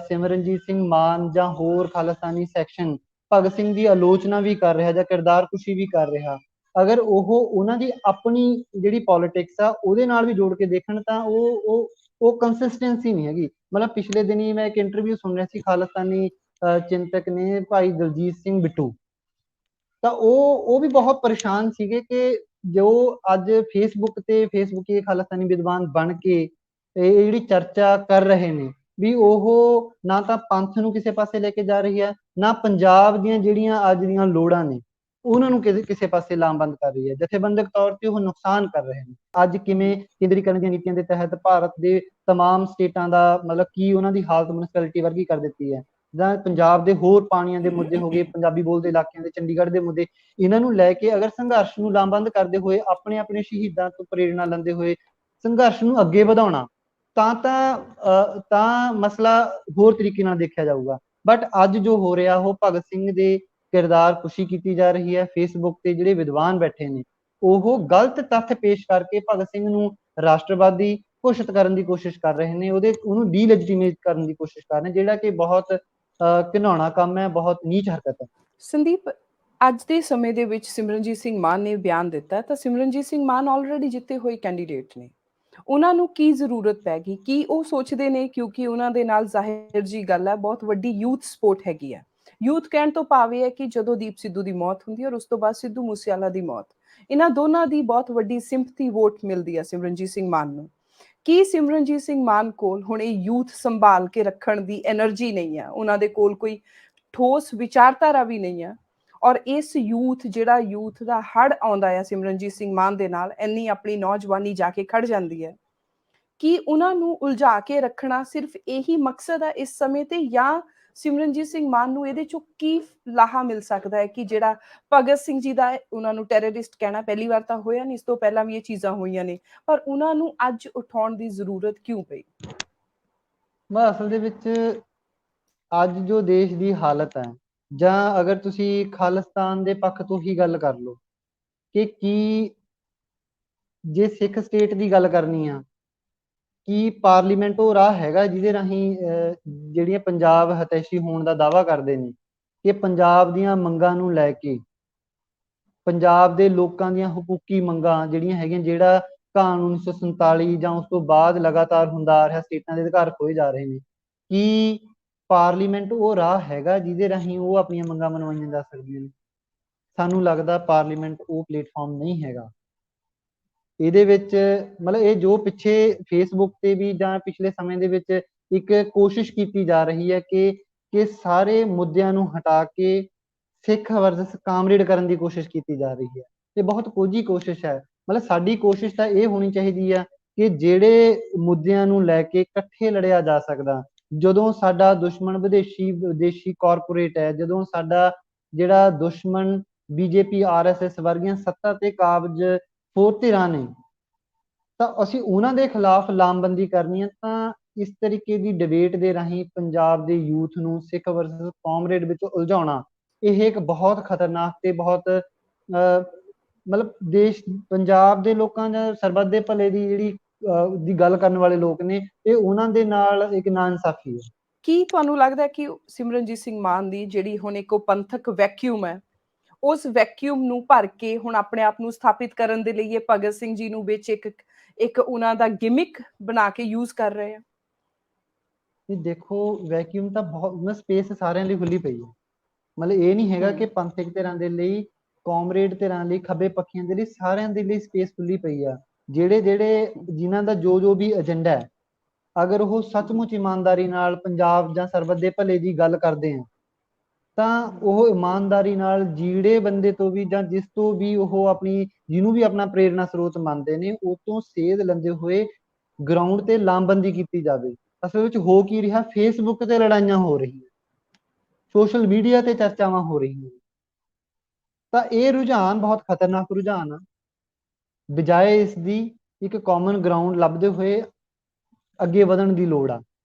ਸਿਮਰਨਜੀਤ ਸਿੰਘ ਮਾਨ ਜਾਂ ਹੋਰ ਖਾਲਿਸਤਾਨੀ ਸੈਕਸ਼ਨ ਭਗਤ ਸਿੰਘ ਦੀ ਆਲੋਚਨਾ ਵੀ ਕਰ ਰਿਹਾ ਜਾਂ ਕਿਰਦਾਰ ਕੁਸ਼ੀ ਵੀ ਕਰ ਰਿਹਾ, ਅਗਰ ਉਹਨਾਂ ਦੀ ਆਪਣੀ ਜਿਹੜੀ ਪੋਲਿਟਿਕਸ ਆ ਉਹਦੇ ਨਾਲ ਵੀ ਜੋੜ ਕੇ ਦੇਖਣ ਤਾਂ ਉਹ ਕੰਸਿਸਟੈਂਸੀ ਨਹੀਂ ਹੈਗੀ। ਮਤਲਬ ਪਿਛਲੇ ਦਿਨੀ ਮੈਂ ਇੱਕ ਇੰਟਰਵਿਊ ਸੁਣ ਰਿਹਾ ਸੀ, ਖਾਲਿਸਤਾਨੀ ਚਿੰਤਕ ਨੇ ਭਾਈ ਦਲਜੀਤ ਸਿੰਘ ਬਿੱਟੂ, ਤਾਂ ਉਹ ਵੀ ਬਹੁਤ ਪਰੇਸ਼ਾਨ ਸੀਗੇ ਕਿ ਜੋ ਅੱਜ ਫੇਸਬੁੱਕ ਖਾਲਿਸਤਾਨੀ ਵਿਦਵਾਨ ਬਣ ਕੇ ਇਹ ਜਿਹੜੀ ਚਰਚਾ ਕਰ ਰਹੇ ਨੇ ਵੀ ਉਹ ਨਾ ਤਾਂ ਪੰਥ ਨੂੰ ਕਿਸੇ ਪਾਸੇ ਲੈ ਕੇ ਜਾ ਰਹੀ ਹੈ, ਨਾ ਪੰਜਾਬ ਦੀਆਂ ਜਿਹੜੀਆਂ ਅੱਜ ਦੀਆਂ ਲੋੜਾਂ ਨੇ ਉਹਨਾਂ ਨੂੰ ਕਿਸੇ ਪਾਸੇ ਲਾਮਬੰਦ ਕਰ ਰਹੀ ਹੈ। ਜਥੇਬੰਦਕ ਤੌਰ ਤੇ ਉਹ ਨੁਕਸਾਨ ਕਰ ਰਹੇ ਨੇ। ਅੱਜ ਕਿਵੇਂ ਕੇਂਦਰੀਕਰਨ ਦੀਆਂ ਨੀਤੀਆਂ ਦੇ ਤਹਿਤ ਭਾਰਤ ਦੇ ਤਮਾਮ ਸਟੇਟਾਂ ਦਾ ਮਤਲਬ ਕੀ ਉਹਨਾਂ ਦੀ ਹਾਲਤ ਮਿਊਨਿਸਪੈਲਿਟੀ ਵਰਗੀ ਕਰ ਦਿੱਤੀ ਹੈ, ਜਾਂ ਪੰਜਾਬ ਦੇ ਹੋਰ ਪਾਣੀਆਂ ਦੇ ਮੁੱਦੇ ਹੋ ਗਏ, ਪੰਜਾਬੀ ਬੋਲਦੇ ਇਲਾਕਿਆਂ ਦੇ ਚੰਡੀਗੜ੍ਹ ਦੇ ਮੁੱਦੇ, ਇਹਨਾਂ ਨੂੰ ਲੈ ਕੇ ਅਗਰ ਸੰਘਰਸ਼ ਨੂੰ ਲਾਮਬੰਦ ਕਰਦੇ ਹੋਏ ਆਪਣੇ ਆਪਣੇ ਸ਼ਹੀਦਾਂ ਤੋਂ ਪ੍ਰੇਰਣਾ ਲੈਂਦੇ ਹੋਏ ਸੰਘਰਸ਼ ਨੂੰ ਅੱਗੇ ਵਧਾਉਣਾ ਤਾਂ ਮਸਲਾ ਹੋਰ ਤਰੀਕੇ ਨਾਲ ਦੇਖਿਆ ਜਾਊਗਾ। ਬਟ ਅੱਜ ਜੋ ਹੋ ਰਿਹਾ ਉਹ ਭਗਤ ਸਿੰਘ ਦੇ ਕਿਰਦਾਰ ਕੁਸ਼ੀ ਕੀਤੀ ਜਾ ਰਹੀ ਹੈ। ਫੇਸਬੁੱਕ ਤੇ ਜਿਹੜੇ ਵਿਦਵਾਨ ਬੈਠੇ ਨੇ ਉਹ ਗਲਤ ਤੱਥ ਪੇਸ਼ ਕਰਕੇ ਭਗਤ ਸਿੰਘ ਨੂੰ ਰਾਸ਼ਟਰਵਾਦੀ ਘੋਸ਼ਿਤ ਕਰਨ ਦੀ ਕੋਸ਼ਿਸ਼ ਕਰ ਰਹੇ ਨੇ, ਉਹਨੂੰ ਡੀਲੈਜੀਟੀਮੇਟ ਕਰਨ ਦੀ ਕੋਸ਼ਿਸ਼ ਕਰ ਰਹੇ ਨੇ, ਜਿਹੜਾ ਕਿ ਬਹੁਤ ਘਿਨਾਉਣਾ ਕੰਮ ਹੈ, ਬਹੁਤ ਨੀਚ ਹਰਕਤ ਹੈ। ਸੰਦੀਪ, ਅੱਜ ਦੇ ਸਮੇਂ ਦੇ ਵਿੱਚ ਸਿਮਰਨਜੀਤ ਸਿੰਘ ਮਾਨ ਨੇ ਬਿਆਨ ਦਿੱਤਾ ਤਾਂ ਸਿਮਰਨਜੀਤ ਸਿੰਘ ਮਾਨ ਆਲਰੇਡੀ ਜਿੱਤੇ ਹੋਏ ਕੈਂਡੀਡੇਟ ਨੇ, ਉਹਨਾਂ ਨੂੰ ਕੀ ਜ਼ਰੂਰਤ ਪੈ ਗਈ? ਕੀ ਉਹ ਸੋਚਦੇ ਨੇ ਕਿਉਂਕਿ ਉਹਨਾਂ ਦੇ ਨਾਲ ਜ਼ਾਹਿਰ ਜੀ ਗੱਲ ਹੈ ਬਹੁਤ ਵੱਡੀ ਯੂਥ ਸਪੋਰਟ ਹੈਗੀ ਹੈ। ਯੂਥ ਕਹਿਣ ਤੋਂ ਭਾਵ ਹੈ ਕਿ ਜਦੋਂ ਦੀਪ ਸਿੱਧੂ ਦੀ ਮੌਤ ਹੁੰਦੀ ਹੈ ਔਰ ਉਸ ਤੋਂ ਬਾਅਦ ਸਿੱਧੂ ਮੂਸੇਵਾਲਾ ਦੀ ਮੌਤ, ਇਹਨਾਂ ਦੋਨਾਂ ਦੀ ਬਹੁਤ ਵੱਡੀ ਸਿੰਪਥੀ ਵੋਟ ਮਿਲਦੀ ਹੈ ਸਿਮਰਨਜੀਤ ਸਿੰਘ ਮਾਨ ਨੂੰ। ਕੀ ਸਿਮਰਨਜੀਤ ਸਿੰਘ ਮਾਨ ਕੋਲ ਹੁਣ ਇਹ ਯੂਥ ਸੰਭਾਲ ਕੇ ਰੱਖਣ ਦੀ એનર્ਜੀ ਨਹੀਂ ਹੈ? ਉਹਨਾਂ ਦੇ ਕੋਲ ਕੋਈ ਠੋਸ ਵਿਚਾਰਧਾਰਾ ਵੀ ਨਹੀਂ ਹੈ। ਔਰ ਇਸ ਯੂਥ ਜਿਹੜਾ ਯੂਥ ਦਾ ਹੜ ਆਉਂਦਾ ਹੈ ਸਿਮਰਨਜੀਤ ਸਿੰਘ ਮਾਨ ਦੇ ਨਾਲ, ਇੰਨੀ ਆਪਣੀ ਨੌਜਵਾਨੀ ਜਾ ਕੇ ਖੜ ਜਾਂਦੀ ਹੈ, ਕਿ ਉਹਨਾਂ ਨੂੰ ਉਲਝਾ ਕੇ ਰੱਖਣਾ ਸਿਰਫ ਇਹੀ ਮਕਸਦ ਹੈ ਇਸ ਸਮੇਂ ਤੇ, ਜਾਂ ਸਿਮਰਨਜੀਤ ਸਿੰਘ ਮਾਨ ਨੂੰ ਇਹਦੇ ਚੋਂ ਕੀ ਲਾਹਾ ਮਿਲ ਸਕਦਾ ਹੈ ਕਿ ਜਿਹੜਾ ਭਗਤ ਸਿੰਘ ਜੀ ਦਾ ਉਹਨਾਂ ਨੂੰ ਟੈਰਰਿਸਟ ਕਹਿਣਾ ਪਹਿਲੀ ਵਾਰ ਤਾਂ ਹੋਇਆ ਨਹੀਂ, ਇਸ ਤੋਂ ਪਹਿਲਾਂ ਵੀ ਇਹ ਚੀਜ਼ਾਂ ਹੋਈਆਂ ਨੇ, ਪਰ ਉਹਨਾਂ ਨੂੰ ਅੱਜ ਉਠਾਉਣ ਦੀ ਜ਼ਰੂਰਤ ਕਿਉਂ ਪਈ? ਅਸਲ ਦੇ ਵਿੱਚ ਅੱਜ ਜੋ ਦੇਸ਼ ਦੀ ਹਾਲਤ ਹੈ, ਜਾਂ ਅਗਰ ਤੁਸੀਂ ਖਾਲਿਸਤਾਨ ਦੇ ਪੱਖ ਤੋਂ ਹੀ ਗੱਲ ਕਰ ਲਓ ਕਿ ਕੀ ਜੇ ਸਿੱਖ ਸਟੇਟ ਦੀ ਗੱਲ ਕਰਨੀ ਆ, ਕੀ ਪਾਰਲੀਮੈਂਟ ਉਹ ਰਾਹ ਹੈਗਾ ਜਿਹਦੇ ਰਾਹੀਂ ਜਿਹੜੀਆਂ ਪੰਜਾਬ ਹਤੈਸ਼ੀ ਹੋਣ ਦਾ ਦਾਅਵਾ ਕਰਦੇ ਨੇ ਕਿ ਪੰਜਾਬ ਦੀਆਂ ਮੰਗਾਂ ਨੂੰ ਲੈ ਕੇ, ਪੰਜਾਬ ਦੇ ਲੋਕਾਂ ਦੀਆਂ ਹਕੂਕੀ ਮੰਗਾਂ ਜਿਹੜੀਆਂ ਹੈਗੀਆਂ, ਜਿਹੜਾ ਕਾਨੂੰਨ 1947 ਜਾਂ ਉਸ ਤੋਂ ਬਾਅਦ ਲਗਾਤਾਰ ਹੁੰਦਾ ਆ ਰਿਹਾ ਸਟੇਟਾਂ ਦੇ ਅਧਿਕਾਰ ਖੋਏ ਜਾ ਰਹੇ ਨੇ, ਕੀ ਪਾਰਲੀਮੈਂਟ ਉਹ ਰਾਹ ਹੈਗਾ ਜਿਹਦੇ ਰਾਹੀਂ ਉਹ ਆਪਣੀਆਂ ਮੰਗਾਂ ਮਨਵਾਈਆਂ ਜਾ ਸਕਦੀਆਂ ਨੇ? ਸਾਨੂੰ ਲੱਗਦਾ ਪਾਰਲੀਮੈਂਟ ਉਹ ਪਲੇਟਫਾਰਮ ਨਹੀਂ ਹੈਗਾ। ਇਹਦੇ ਵਿੱਚ ਮਤਲਬ ਇਹ ਜੋ ਪਿੱਛੇ ਫੇਸਬੁੱਕ ਤੇ ਵੀ ਜਾਂ ਪਿਛਲੇ ਸਮੇਂ ਦੇ ਵਿੱਚ ਇੱਕ ਕੋਸ਼ਿਸ਼ ਕੀਤੀ ਜਾ ਰਹੀ ਹੈ ਕਿ ਸਾਰੇ ਮੁੱਦਿਆਂ ਨੂੰ ਹਟਾ ਕੇ ਸਿੱਖ ਵਰਸਸ ਕਾਮਰੇਡ ਕਰਨ ਦੀ ਕੋਸ਼ਿਸ਼ ਕੀਤੀ ਜਾ ਰਹੀ ਹੈ। ਇਹ ਬਹੁਤ ਕੋਝੀ ਕੋਸ਼ਿਸ਼ ਹੈ। ਮਤਲਬ ਸਾਡੀ ਕੋਸ਼ਿਸ਼ ਤਾਂ ਇਹ ਹੋਣੀ ਚਾਹੀਦੀ ਆ ਕਿ ਜਿਹੜੇ ਮੁੱਦਿਆਂ ਨੂੰ ਲੈ ਕੇ ਇਕੱਠੇ ਲੜਿਆ ਜਾ ਸਕਦਾ, ਜਦੋਂ ਸਾਡਾ ਦੁਸ਼ਮਣ ਵਿਦੇਸ਼ੀ ਕਾਰਪੋਰੇਟ ਹੈ, ਜਦੋਂ ਸਾਡਾ ਜਿਹੜਾ ਦੁਸ਼ਮਣ ਬੀਜੇਪੀ ਆਰਐਸਐਸ ਵਰਗੀਆਂ ਸੱਤਾ ਤੇ ਕਾਬਜ ਹੋਰ ਧਿਰਾਂ ਨੇ, ਤਾਂ ਅਸੀਂ ਉਹਨਾਂ ਦੇ ਖਿਲਾਫ ਲਾਮਬੰਦੀ ਕਰਨੀ ਹੈ। ਤਾਂ ਇਸ ਤਰੀਕੇ ਦੀ ਡਿਬੇਟ ਦੇ ਰਾਹੀਂ ਪੰਜਾਬ ਦੇ ਯੂਥ ਨੂੰ ਸਿੱਖ ਵਰਸਸ ਕਾਮਰੇਡ ਵਿੱਚ ਉਲਝਾਉਣਾ, ਇਹ ਇੱਕ ਬਹੁਤ ਖਤਰਨਾਕ ਤੇ ਬਹੁਤ ਮਤਲਬ ਪੰਜਾਬ ਦੇ ਲੋਕਾਂ ਜਾਂ ਸਰਬੱਤ ਦੇ ਭਲੇ ਦੀ ਜਿਹੜੀ ਦੀ ਗੱਲ ਕਰਨ ਵਾਲੇ ਲੋਕ ਨੇ, ਇਹ ਉਹਨਾਂ ਦੇ ਨਾਲ ਇੱਕ ਨਾਇਨਸਾਫੀ ਹੈ। ਕੀ ਤੁਹਾਨੂੰ ਲੱਗਦਾ ਕਿ ਸਿਮਰਨਜੀਤ ਸਿੰਘ ਮਾਨ ਦੀ ਜਿਹੜੀ ਹੁਣ ਇੱਕ ਪੰਥਕ ਵੈਕਿਊਮ ਹੈ, ਉਸ ਵੈਕਿਊਮ ਨੂੰ ਭਰ ਕੇ ਹੁਣ ਆਪਣੇ ਆਪ ਨੂੰ ਸਥਾਪਿਤ ਕਰਨ ਦੇ ਲਈ ਇਹ ਭਗਤ ਸਿੰਘ ਜੀ ਨੂੰ ਵਿੱਚ ਇੱਕ ਉਹਨਾਂ ਦਾ ਗਿਮਿਕ ਬਣਾ ਕੇ ਯੂਜ਼ ਕਰ ਰਹੇ ਆ? ਦੇਖੋ, ਵੈਕਿਊਮ ਤਾਂ ਬਹੁਤ ਸਪੇਸ ਸਾਰਿਆਂ ਲਈ ਖੁੱਲੀ ਪਈ ਹੈ। ਮਤਲਬ ਇਹ ਨਹੀਂ ਹੈਗਾ ਕਿ ਪੰਥਕ ਧਿਰਾਂ ਦੇ ਲਈ, ਕਾਮਰੇਡ ਧਿਰਾਂ ਲਈ, ਖੱਬੇ ਪੱਖੀਆਂ ਦੇ ਲਈ, ਸਾਰਿਆਂ ਦੇ ਲਈ ਸਪੇਸ ਖੁੱਲੀ ਪਈ ਆ। ਜਿਨ੍ਹਾਂ ਦਾ ਜੋ ਵੀ ਏਜੰਡਾ ਹੈ, ਅਗਰ ਉਹ ਸੱਚਮੁੱਚ ਇਮਾਨਦਾਰੀ ਨਾਲ ਪੰਜਾਬ ਜਾਂ ਸਰਬੱਤ ਦੇ ਭਲੇ ਦੀ ਗੱਲ ਕਰਦੇ ਆ, ਤਾਂ ਉਹ ਇਮਾਨਦਾਰੀ ਨਾਲ ਜਿਹੜੇ ਬੰਦੇ ਤੋਂ ਵੀ ਜਾਂ ਜਿਸ ਤੋਂ ਵੀ ਉਹ ਜਿਹਨੂੰ ਵੀ ਆਪਣਾ ਪ੍ਰੇਰਨਾ ਸਰੋਤ ਮੰਨਦੇ ਨੇ, ਉਹ ਤੋਂ ਸੇਧ ਲੈਂਦੇ ਹੋਏ ਗਰਾਊਂਡ ਤੇ ਲਾਮਬੰਦੀ ਕੀਤੀ ਜਾਵੇ। ਅਸਲ ਵਿੱਚ ਹੋ ਕੀ ਰਿਹਾ, ਫੇਸਬੁੱਕ ਤੇ ਲੜਾਈਆਂ ਹੋ ਰਹੀਆਂ, ਸੋਸ਼ਲ ਮੀਡੀਆ ਤੇ ਚਰਚਾਵਾਂ ਹੋ ਰਹੀਆਂ, ਤਾਂ ਇਹ ਰੁਝਾਨ ਬਹੁਤ ਖਤਰਨਾਕ ਰੁਝਾਨ ਆ। ਬਜਾਏ ਇਸ ਦੀ ਇੱਕ ਕਾਮਨ ਗਰਾਊਂਡ ਲੱਭਦੇ ਹੋਏ ਅੱਗੇ ਵਧਣ ਦੀ ਲੋੜ ਆ,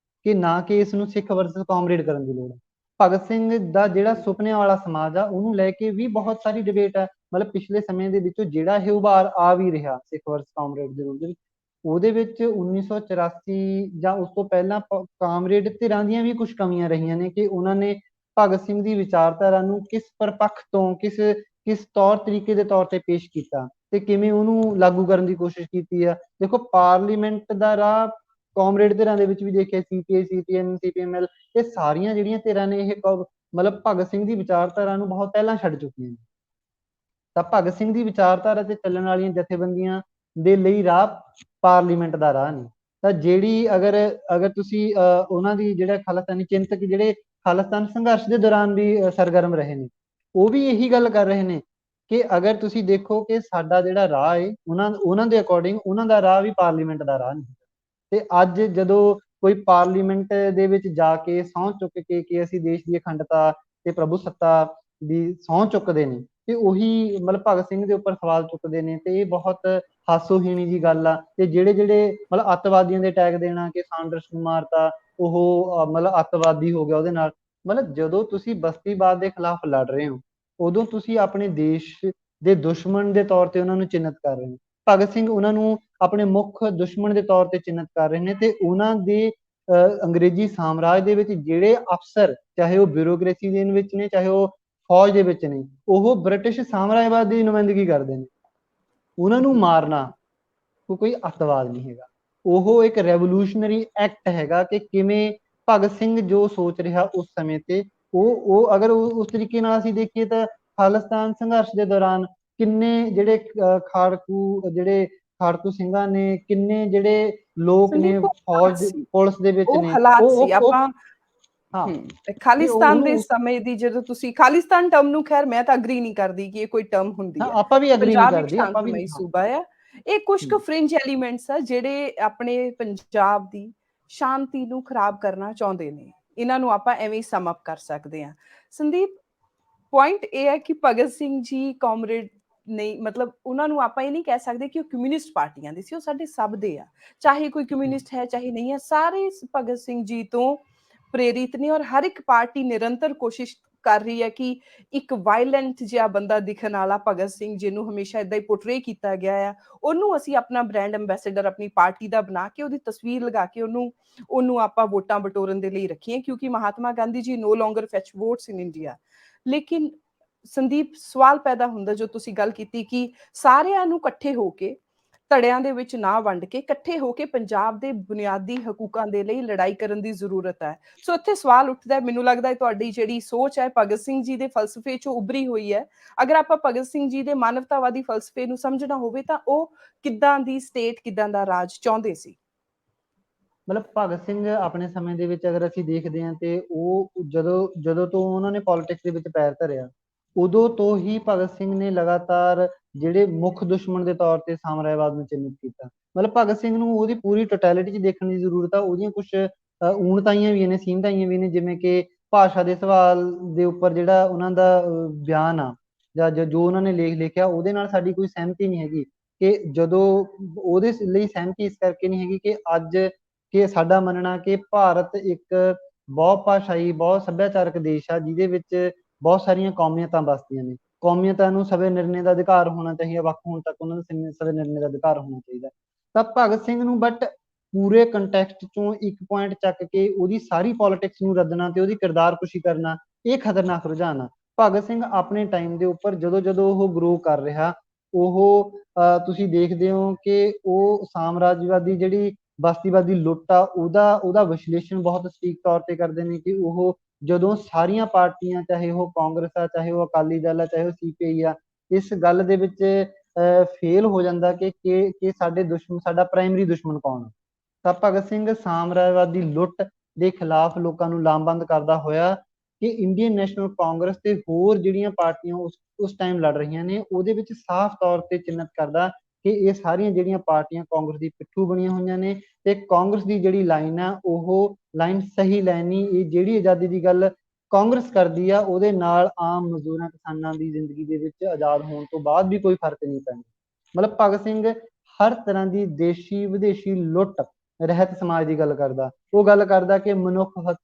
ਕਿ ਨਾ ਕਿ ਇਸ ਨੂੰ ਸਿੱਖ ਵਰਸਸ ਕਾਮਰੇਡ ਕਰਨ ਦੀ ਲੋੜ ਆ। ਭਗਤ ਸਿੰਘ ਦਾ ਜਿਹੜਾ ਸੁਪਨਿਆਂ ਵਾਲਾ ਸਮਾਜ ਆ, ਉਹਨੂੰ ਲੈ ਕੇ ਵੀ ਬਹੁਤ ਸਾਰੀ ਡਿਬੇਟ ਹੈ। ਮਤਲਬ ਪਿਛਲੇ ਸਮੇਂ ਦੇ ਵਿੱਚੋਂ ਜਿਹੜਾ ਇਹ ਉਭਾਰ ਆ ਵੀ ਰਿਹਾ ਸਿੱਖ ਵਰਸਸ ਕਾਮਰੇਡ ਦੇ ਰੂਪ ਦੇ ਵਿੱਚ, ਉਹਦੇ ਵਿੱਚ 1984 ਜਾਂ ਉਸ ਤੋਂ ਪਹਿਲਾਂ ਕਾਮਰੇਡ ਧਿਰਾਂ ਦੀਆਂ ਵੀ ਕੁਝ ਕਮੀਆਂ ਰਹੀਆਂ ਨੇ, ਕਿ ਉਹਨਾਂ ਨੇ ਭਗਤ ਸਿੰਘ ਦੀ ਵਿਚਾਰਧਾਰਾ ਨੂੰ ਕਿਸ ਪਰਪੱਖ ਤੋਂ, ਕਿਸ ਤੌਰ ਤਰੀਕੇ ਦੇ ਤੌਰ ਤੇ ਪੇਸ਼ ਕੀਤਾ ਤੇ ਕਿਵੇਂ ਉਹਨੂੰ ਲਾਗੂ ਕਰਨ ਦੀ ਕੋਸ਼ਿਸ਼ ਕੀਤੀ ਆ। ਦੇਖੋ, ਪਾਰਲੀਮੈਂਟ ਦਾ ਰਾਹ ਕਾਮਰੇਡ ਧਿਰਾਂ ਦੇ ਵਿੱਚ ਵੀ ਦੇਖਿਆ, ਸੀਪੀਆਈ, ਸੀਪੀਐਮ, ਸੀਪੀਐਮਐਲ, ਇਹ ਸਾਰੀਆਂ ਜਿਹੜੀਆਂ ਧਿਰਾਂ ਨੇ, ਇਹ ਮਤਲਬ ਭਗਤ ਸਿੰਘ ਦੀ ਵਿਚਾਰਧਾਰਾ ਨੂੰ ਬਹੁਤ ਪਹਿਲਾਂ ਛੱਡ ਚੁੱਕੀਆਂ ਨੇ। ਤਾਂ ਭਗਤ ਸਿੰਘ ਦੀ ਵਿਚਾਰਧਾਰਾ ਤੇ ਚੱਲਣ ਵਾਲੀਆਂ ਜਥੇਬੰਦੀਆਂ ਦੇ ਲਈ ਰਾਹ ਪਾਰਲੀਮੈਂਟ ਦਾ ਰਾਹ ਨਹੀਂ। ਤਾਂ ਜਿਹੜੀ ਅਗਰ ਅਗਰ ਤੁਸੀਂ ਉਹਨਾਂ ਦੀ ਜਿਹੜਾ ਖਾਲਿਸਤਾਨੀ ਚਿੰਤਕ ਜਿਹੜੇ ਖਾਲਿਸਤਾਨ ਸੰਘਰਸ਼ ਦੇ ਦੌਰਾਨ ਵੀ ਸਰਗਰਮ ਰਹੇ ਨੇ, ਉਹ ਵੀ ਇਹੀ ਗੱਲ ਕਰ ਰਹੇ ਨੇ ਕਿ ਅਗਰ ਤੁਸੀਂ ਦੇਖੋ ਕਿ ਸਾਡਾ ਜਿਹੜਾ ਰਾਹ ਹੈ ਉਹਨਾਂ ਉਹਨਾਂ ਦੇ ਅਕੋਰਡਿੰਗ ਉਹਨਾਂ ਦਾ ਰਾਹ ਵੀ ਪਾਰਲੀਮੈਂਟ ਦਾ ਰਾਹ ਨਹੀਂ। ਤੇ ਅੱਜ ਜਦੋਂ ਕੋਈ ਪਾਰਲੀਮੈਂਟ ਦੇ ਵਿੱਚ ਜਾ ਕੇ ਸਹੁੰ ਚੁੱਕ ਕੇ ਕਿ ਅਸੀਂ ਦੇਸ਼ ਦੀ ਅਖੰਡਤਾ ਤੇ ਪ੍ਰਭੂਸੱਤਾ ਦੀ ਸਹੁੰ ਚੁੱਕਦੇ ਨੇ, ਤੇ ਉਹੀ ਮਤਲਬ ਭਗਤ ਸਿੰਘ ਦੇ ਉੱਪਰ ਸਵਾਲ ਚੁੱਕਦੇ ਨੇ, ਤੇ ਇਹ ਬਹੁਤ ਹਾਸੋਹੀਣੀ ਜੀ ਗੱਲ ਆ। ਤੇ ਜਿਹੜੇ ਜਿਹੜੇ ਮਤਲਬ ਅੱਤਵਾਦੀਆਂ ਦੇ ਟੈਗ ਦੇਣਾ ਕਿ ਸਾਂਡਰਸ ਨੂੰ ਮਾਰਤਾ ਉਹ ਮਤਲਬ ਅੱਤਵਾਦੀ ਹੋ ਗਿਆ ਉਹਦੇ ਨਾਲ, ਮਤਲਬ ਜਦੋਂ ਤੁਸੀਂ ਬਸਤੀਵਾਦ ਦੇ ਖਿਲਾਫ ਲੜ ਰਹੇ ਹੋ ਉਦੋਂ ਤੁਸੀਂ ਆਪਣੇ ਦੇਸ਼ ਦੇ ਦੁਸ਼ਮਣ ਦੇ ਤੌਰ ਤੇ ਉਹਨਾਂ ਨੂੰ ਚਿੰਨ੍ਹਿਤ ਕਰ ਰਹੇ ਹੋ। ਭਗਤ ਸਿੰਘ ਉਹਨਾਂ ਨੂੰ ਆਪਣੇ ਮੁੱਖ ਦੁਸ਼ਮਣ ਦੇ ਤੌਰ ਤੇ ਚਿੰਨ੍ਹਿਤ ਕਰ ਰਹੇ ਨੇ, ਤੇ ਉਹਨਾਂ ਦੇ ਅੰਗਰੇਜ਼ੀ ਸਾਮਰਾਜ ਦੇ ਵਿੱਚ ਜਿਹੜੇ ਅਫਸਰ, ਚਾਹੇ ਉਹ ਬਿਊਰੋਕ੍ਰੇਸੀ ਦੇ ਵਿੱਚ ਨੇ ਚਾਹੇ ਉਹ ਫੌਜ ਦੇ ਵਿੱਚ ਨੇ, ਉਹ ਬ੍ਰਿਟਿਸ਼ ਸਾਮਰਾਜਵਾਦ ਦੀ ਨੁਮਾਇੰਦਗੀ ਕਰਦੇ ਨੇ। ਉਹਨਾਂ ਨੂੰ ਮਾਰਨਾ ਕੋਈ ਅੱਤਵਾਦ ਨਹੀਂ ਹੈਗਾ, ਉਹ ਇੱਕ ਰੈਵੋਲੂਸ਼ਨਰੀ ਐਕਟ ਹੈਗਾ ਕਿ ਕਿਵੇਂ ਭਗਤ ਸਿੰਘ ਜੋ ਸੋਚ ਰਿਹਾ ਉਸ ਸਮੇਂ ਤੇ ਉਹ ਅਗਰ ਉਸ ਤਰੀਕੇ ਨਾਲ ਅਸੀਂ ਦੇਖੀਏ ਤਾਂ ਖਾਲਿਸਤਾਨ ਸੰਘਰਸ਼ ਦੇ ਦੌਰਾਨ ਕਿੰਨੇ ਜਿਹੜੇ ਖਾੜਕੂ ਸਿੰਘਾਂ ਨੇ, ਕਿੰਨੇ ਜਿਹੜੇ ਲੋਕ ਨੇ ਸੰਦੀਪ ਉਹ ਹਾਲਾਤ ਫੌਜ ਸੀ, ਪੁਲਿਸ ਦੇ ਵਿੱਚ ਉਹ ਨੇ, ਹਾਲਾਤ ਸੀ ਉਹ ਆਪਾਂ ਹਾਂ ਤੇ ਖਾਲਿਸਤਾਨ ਦੇ ਉਹਨੂੰ ਸਮੇਂ ਦੀ, ਜਦੋਂ ਤੁਸੀਂ ਖਾਲਿਸਤਾਨ ਟਰਮ ਨੂੰ, ਖੈਰ ਮੈਂ ਤਾਂ ਅਗਰੀ ਨਹੀਂ ਕਰਦੀ ਕਿ ਇਹ ਕੋਈ ਟਰਮ ਹੁੰਦੀ ਹਾਂ ਹੈ। ਆਪਾਂ ਵੀ ਅਗਰੀ ਨਹੀਂ ਪੰਜਾਬ ਇੱਕ ਕਰਦੇ, ਆਪਾਂ ਵੀ ਸ਼ਾਂਤਮਈ ਹਾਂ ਸੂਬਾ ਆ। ਇਹ ਕੁਝ ਕੁ ਫ੍ਰਿੰਜ ਐਲੀਮੈਂਟਸ ਆ ਜਿਹੜੇ ਆਪਣੇ ਪੰਜਾਬ ਦੀ ਸ਼ਾਂਤੀ ਨੂੰ ਖਰਾਬ ਕਰਨਾ ਚਾਹੁੰਦੇ ਨੇ। ਇਹਨਾਂ ਨੂੰ ਆਪਾਂ ਐਵੇਂ ਹੀ ਸਮ ਅਪ ਕਰ ਸਕਦੇ ਹਾਂ। ਸੰਦੀਪ, ਪੁਆਇੰਟ ਇਹ ਹੈ ਕਿ ਭਗਤ ਸਿੰਘ ਜੀ ਕਾਮਰੇਡ ਨਹੀਂ, ਮਤਲਬ ਉਹਨਾਂ ਨੂੰ ਆਪਾਂ ਇਹ ਨਹੀਂ ਕਹਿ ਸਕਦੇ ਕਿ ਉਹ ਕਮਿਊਨਿਸਟ ਪਾਰਟੀਆਂ ਦੇ ਸੀ, ਉਹ ਸਾਡੇ ਸਭ ਦੇ ਆ। ਚਾਹੇ ਕੋਈ ਕਮਿਊਨਿਸਟ ਹੈ ਚਾਹੇ ਨਹੀਂ ਹੈ, ਸਾਰੇ ਭਗਤ ਸਿੰਘ ਜੀ ਤੋਂ ਪ੍ਰੇਰਿਤ ਨੇ। ਔਰ ਹਰ ਇੱਕ ਪਾਰਟੀ ਨਿਰੰਤਰ ਕੋਸ਼ਿਸ਼ ਕਰ ਰਹੀ ਹੈ ਕਿ ਇੱਕ ਵਾਇਲੈਂਟ ਜਿਹਾ ਬੰਦਾ ਦਿਖਣ ਵਾਲਾ ਭਗਤ ਸਿੰਘ, ਜਿਹਨੂੰ ਹਮੇਸ਼ਾ ਇਦਾਂ ਹੀ ਪੋਰਟਰੇ ਕੀਤਾ ਗਿਆ ਹੈ, ਉਹਨੂੰ ਅਸੀਂ ਆਪਣਾ ਬ੍ਰਾਂਡ ਐਂਬੈਸਡਰ ਆਪਣੀ ਪਾਰਟੀ ਦਾ ਬਣਾ ਕੇ ਉਹਦੀ ਤਸਵੀਰ ਲਗਾ ਕੇ ਉਹਨੂੰ ਆਪਾਂ ਵੋਟਾਂ ਬਟੋਰਨ ਦੇ ਲਈ ਰੱਖੀਏ, ਕਿਉਂਕਿ ਮਹਾਤਮਾ ਗਾਂਧੀ ਜੀ ਨੋ ਲੋਂਗਰ ਫੈਚ ਵੋਟਸ ਇਨ ਇੰਡੀਆ। ਲੇਕਿਨ ਸੰਦੀਪ, ਸਵਾਲ ਪੈਦਾ ਹੁੰਦਾ ਜੋ ਤੁਸੀਂ ਗੱਲ ਕੀਤੀ ਕਿ ਸਾਰਿਆਂ ਨੂੰ ਇਕੱਠੇ ਹੋ ਕੇ, ਧੜਿਆਂ ਦੇ ਵਿੱਚ ਨਾ ਵੰਡ ਕੇ, ਇਕੱਠੇ ਹੋ ਕੇ ਪੰਜਾਬ ਦੇ ਬੁਨਿਆਦੀ ਹਕੂਕਾਂ ਦੇ ਲਈ ਲੜਾਈ ਕਰਨ ਦੀ ਜ਼ਰੂਰਤ ਹੈ। ਸੋ ਇੱਥੇ ਸਵਾਲ ਉੱਠਦਾ, ਮੈਨੂੰ ਲੱਗਦਾ ਹੈ ਤੁਹਾਡੀ ਜਿਹੜੀ ਸੋਚ ਹੈ ਭਗਤ ਸਿੰਘ ਜੀ ਦੇ ਫਲਸਫੇ ਚੋਂ ਉਭਰੀ ਹੋਈ ਹੈ। ਅਗਰ ਆਪਾਂ ਭਗਤ ਸਿੰਘ ਜੀ ਦੇ ਮਾਨਵਤਾਵਾਦੀ ਫਲਸਫੇ ਨੂੰ ਸਮਝਣਾ ਹੋਵੇ ਤਾਂ ਉਹ ਕਿੱਦਾਂ ਦੀ ਸਟੇਟ, ਕਿੱਦਾਂ ਦਾ ਰਾਜ ਚਾਹੁੰਦੇ ਸੀ? ਮਤਲਬ ਭਗਤ ਸਿੰਘ ਆਪਣੇ ਸਮੇਂ ਦੇ ਵਿੱਚ ਅਗਰ ਅਸੀਂ ਦੇਖਦੇ ਹਾਂ ਤੇ ਉਹ ਜਦੋਂ ਜਦੋਂ ਤੋਂ ਉਹਨਾਂ ਨੇ ਪੋਲਿਟਿਕਸ ਦੇ ਵਿੱਚ ਪੈਰ ਧਰਿਆ, ਉਦੋਂ ਤੋਂ ਹੀ ਭਗਤ ਸਿੰਘ ਨੇ ਲਗਾਤਾਰ ਜਿਹੜੇ ਮੁੱਖ ਦੁਸ਼ਮਣ ਦੇ ਤੌਰ ਤੇ ਸਾਮਰਾਜਵਾਦ ਨੂੰ ਚਿੰਨ੍ਹਿਤ ਕੀਤਾ। ਮਤਲਬ ਭਗਤ ਸਿੰਘ ਨੂੰ ਉਹਦੀ ਪੂਰੀ ਟੋਟੈਲਿਟੀ 'ਚ ਦੇਖਣ ਦੀ ਜ਼ਰੂਰਤ ਆ। ਉਹਦੀਆਂ ਕੁਝ ਊਣਤਾਈਆਂ ਵੀ ਨੇ, ਸੀਮਤਾਈਆਂ ਵੀ ਨੇ, ਜਿਵੇਂ ਕਿ ਭਾਸ਼ਾ ਦੇ ਸਵਾਲ ਦੇ ਉੱਪਰ ਜਿਹੜਾ ਉਹਨਾਂ ਦਾ ਬਿਆਨ ਆ ਜਾਂ ਜੋ ਉਹਨਾਂ ਨੇ ਲੇਖ ਲਿਖਿਆ, ਉਹਦੇ ਨਾਲ ਸਾਡੀ ਕੋਈ ਸਹਿਮਤੀ ਨਹੀਂ ਹੈਗੀ। ਕਿ ਜਦੋਂ ਉਹਦੇ ਲਈ ਸਹਿਮਤੀ ਇਸ ਕਰਕੇ ਨਹੀਂ ਹੈਗੀ ਕਿ ਅੱਜ ਕਿ ਸਾਡਾ ਮੰਨਣਾ ਕਿ ਭਾਰਤ ਇੱਕ ਬਹੁ ਭਾਸ਼ਾਈ, ਬਹੁਤ ਸੱਭਿਆਚਾਰਕ ਦੇਸ਼ ਆ, ਜਿਹਦੇ ਵਿੱਚ ਬਹੁਤ ਸਾਰੀਆਂ ਕੌਮੀਅਤਾਂ ਵਸਦੀਆਂ ਨੇ। ਕੌਮੀਅਤਾਂ ਨੂੰ ਸਵੈ ਨਿਰਣੇ ਦਾ ਅਧਿਕਾਰ ਹੋਣਾ ਚਾਹੀਦਾ, ਵੱਖ ਹੋਣ ਤੱਕ ਉਹਨਾਂ ਨੂੰ ਸਵੈ ਨਿਰਣੇ ਦਾ ਅਧਿਕਾਰ ਹੋਣਾ ਚਾਹੀਦਾ। ਤਾਂ ਭਗਤ ਸਿੰਘ ਨੂੰ ਬਟ ਪੂਰੇ ਕੰਟੈਕਸਟ ਚੋਂ ਇੱਕ ਪੁਆਇੰਟ ਚੱਕ ਕੇ ਉਹਦੀ ਸਾਰੀ ਪੋਲਿਟਿਕਸ ਨੂੰ ਰੱਦਣਾ ਤੇ ਉਹਦੀ ਕਿਰਦਾਰਕੁਸ਼ੀ ਕਰਨਾ, ਇਹ ਖਤਰਨਾਕ ਰੁਝਾਨ ਆ। ਭਗਤ ਸਿੰਘ ਆਪਣੇ ਟਾਈਮ ਦੇ ਉੱਪਰ ਜਦੋਂ ਜਦੋਂ ਉਹ ਗਰੋ ਕਰ ਰਿਹਾ, ਉਹ ਤੁਸੀਂ ਦੇਖਦੇ ਹੋ ਕਿ ਉਹ ਸਾਮਰਾਜਵਾਦੀ ਜਿਹੜੀ ਬਸਤੀਵਾਦੀ ਲੁੱਟ ਆ ਉਹਦਾ ਵਿਸ਼ਲੇਸ਼ਣ ਬਹੁਤ ਸਟੀਕ ਤੌਰ ਤੇ ਕਰਦੇ ਨੇ ਕਿ ਉਹ ਜਦੋਂ ਸਾਰੀਆਂ ਪਾਰਟੀਆਂ, ਚਾਹੇ ਉਹ ਕਾਂਗਰਸ ਆ, ਚਾਹੇ ਉਹ ਅਕਾਲੀ ਦਲ ਆ, ਚਾਹੇ ਉਹ CPI ਆ, ਇਸ ਗੱਲ ਦੇ ਵਿੱਚ ਫੇਲ ਹੋ ਜਾਂਦਾ ਕਿ ਸਾਡੇ ਦੁਸ਼ਮਣ, ਸਾਡਾ ਪ੍ਰਾਇਮਰੀ ਦੁਸ਼ਮਣ ਕੌਣ ਆ। ਤਾਂ ਭਗਤ ਸਿੰਘ ਸਾਮਰਾਜਵਾਦੀ ਲੁੱਟ ਦੇ ਖਿਲਾਫ ਲੋਕਾਂ ਨੂੰ ਲਾਮਬੰਦ ਕਰਦਾ ਹੋਇਆ ਕਿ ਇੰਡੀਅਨ ਨੈਸ਼ਨਲ ਕਾਂਗਰਸ ਤੇ ਹੋਰ ਜਿਹੜੀਆਂ ਪਾਰਟੀਆਂ ਉਸ ਟਾਈਮ ਲੜ ਰਹੀਆਂ ਨੇ, ਉਹਦੇ ਵਿੱਚ ਸਾਫ਼ ਤੌਰ ਤੇ ਚਿੰਨ੍ਹਿਤ ਕਰਦਾ ਕਿ ਇਹ ਸਾਰੀਆਂ ਜਿਹੜੀਆਂ ਪਾਰਟੀਆਂ ਕਾਂਗਰਸ ਦੀ ਪਿੱਠੂ ਬਣੀਆਂ ਹੋਈਆਂ ਨੇ, ਤੇ ਕਾਂਗਰਸ ਦੀ ਜਿਹੜੀ ਲਾਈਨ ਆ ਉਹ ਲਾਈਨ ਸਹੀ ਲਾਈਨ ਨਹੀਂ। ਇਹ ਜਿਹੜੀ ਆਜ਼ਾਦੀ ਦੀ ਗੱਲ ਕਾਂਗਰਸ ਕਰਦੀ ਆ, ਉਹਦੇ ਨਾਲ ਆਮ ਮਜ਼ਦੂਰਾਂ, ਕਿਸਾਨਾਂ ਦੀ ਜ਼ਿੰਦਗੀ ਦੇ ਵਿੱਚ ਆਜ਼ਾਦ ਹੋਣ ਤੋਂ ਬਾਅਦ ਵੀ ਕੋਈ ਫਰਕ ਨਹੀਂ ਪੈਂਦਾ। ਮਤਲਬ ਭਗਤ ਸਿੰਘ ਹਰ ਤਰ੍ਹਾਂ ਦੀ ਦੇਸ਼ੀ ਵਿਦੇਸ਼ੀ ਲੁੱਟ ਰਹਿਤ ਸਮਾਜ ਦੀ ਗੱਲ ਕਰਦਾ। ਉਹ ਗੱਲ ਕਰਦਾ ਕਿ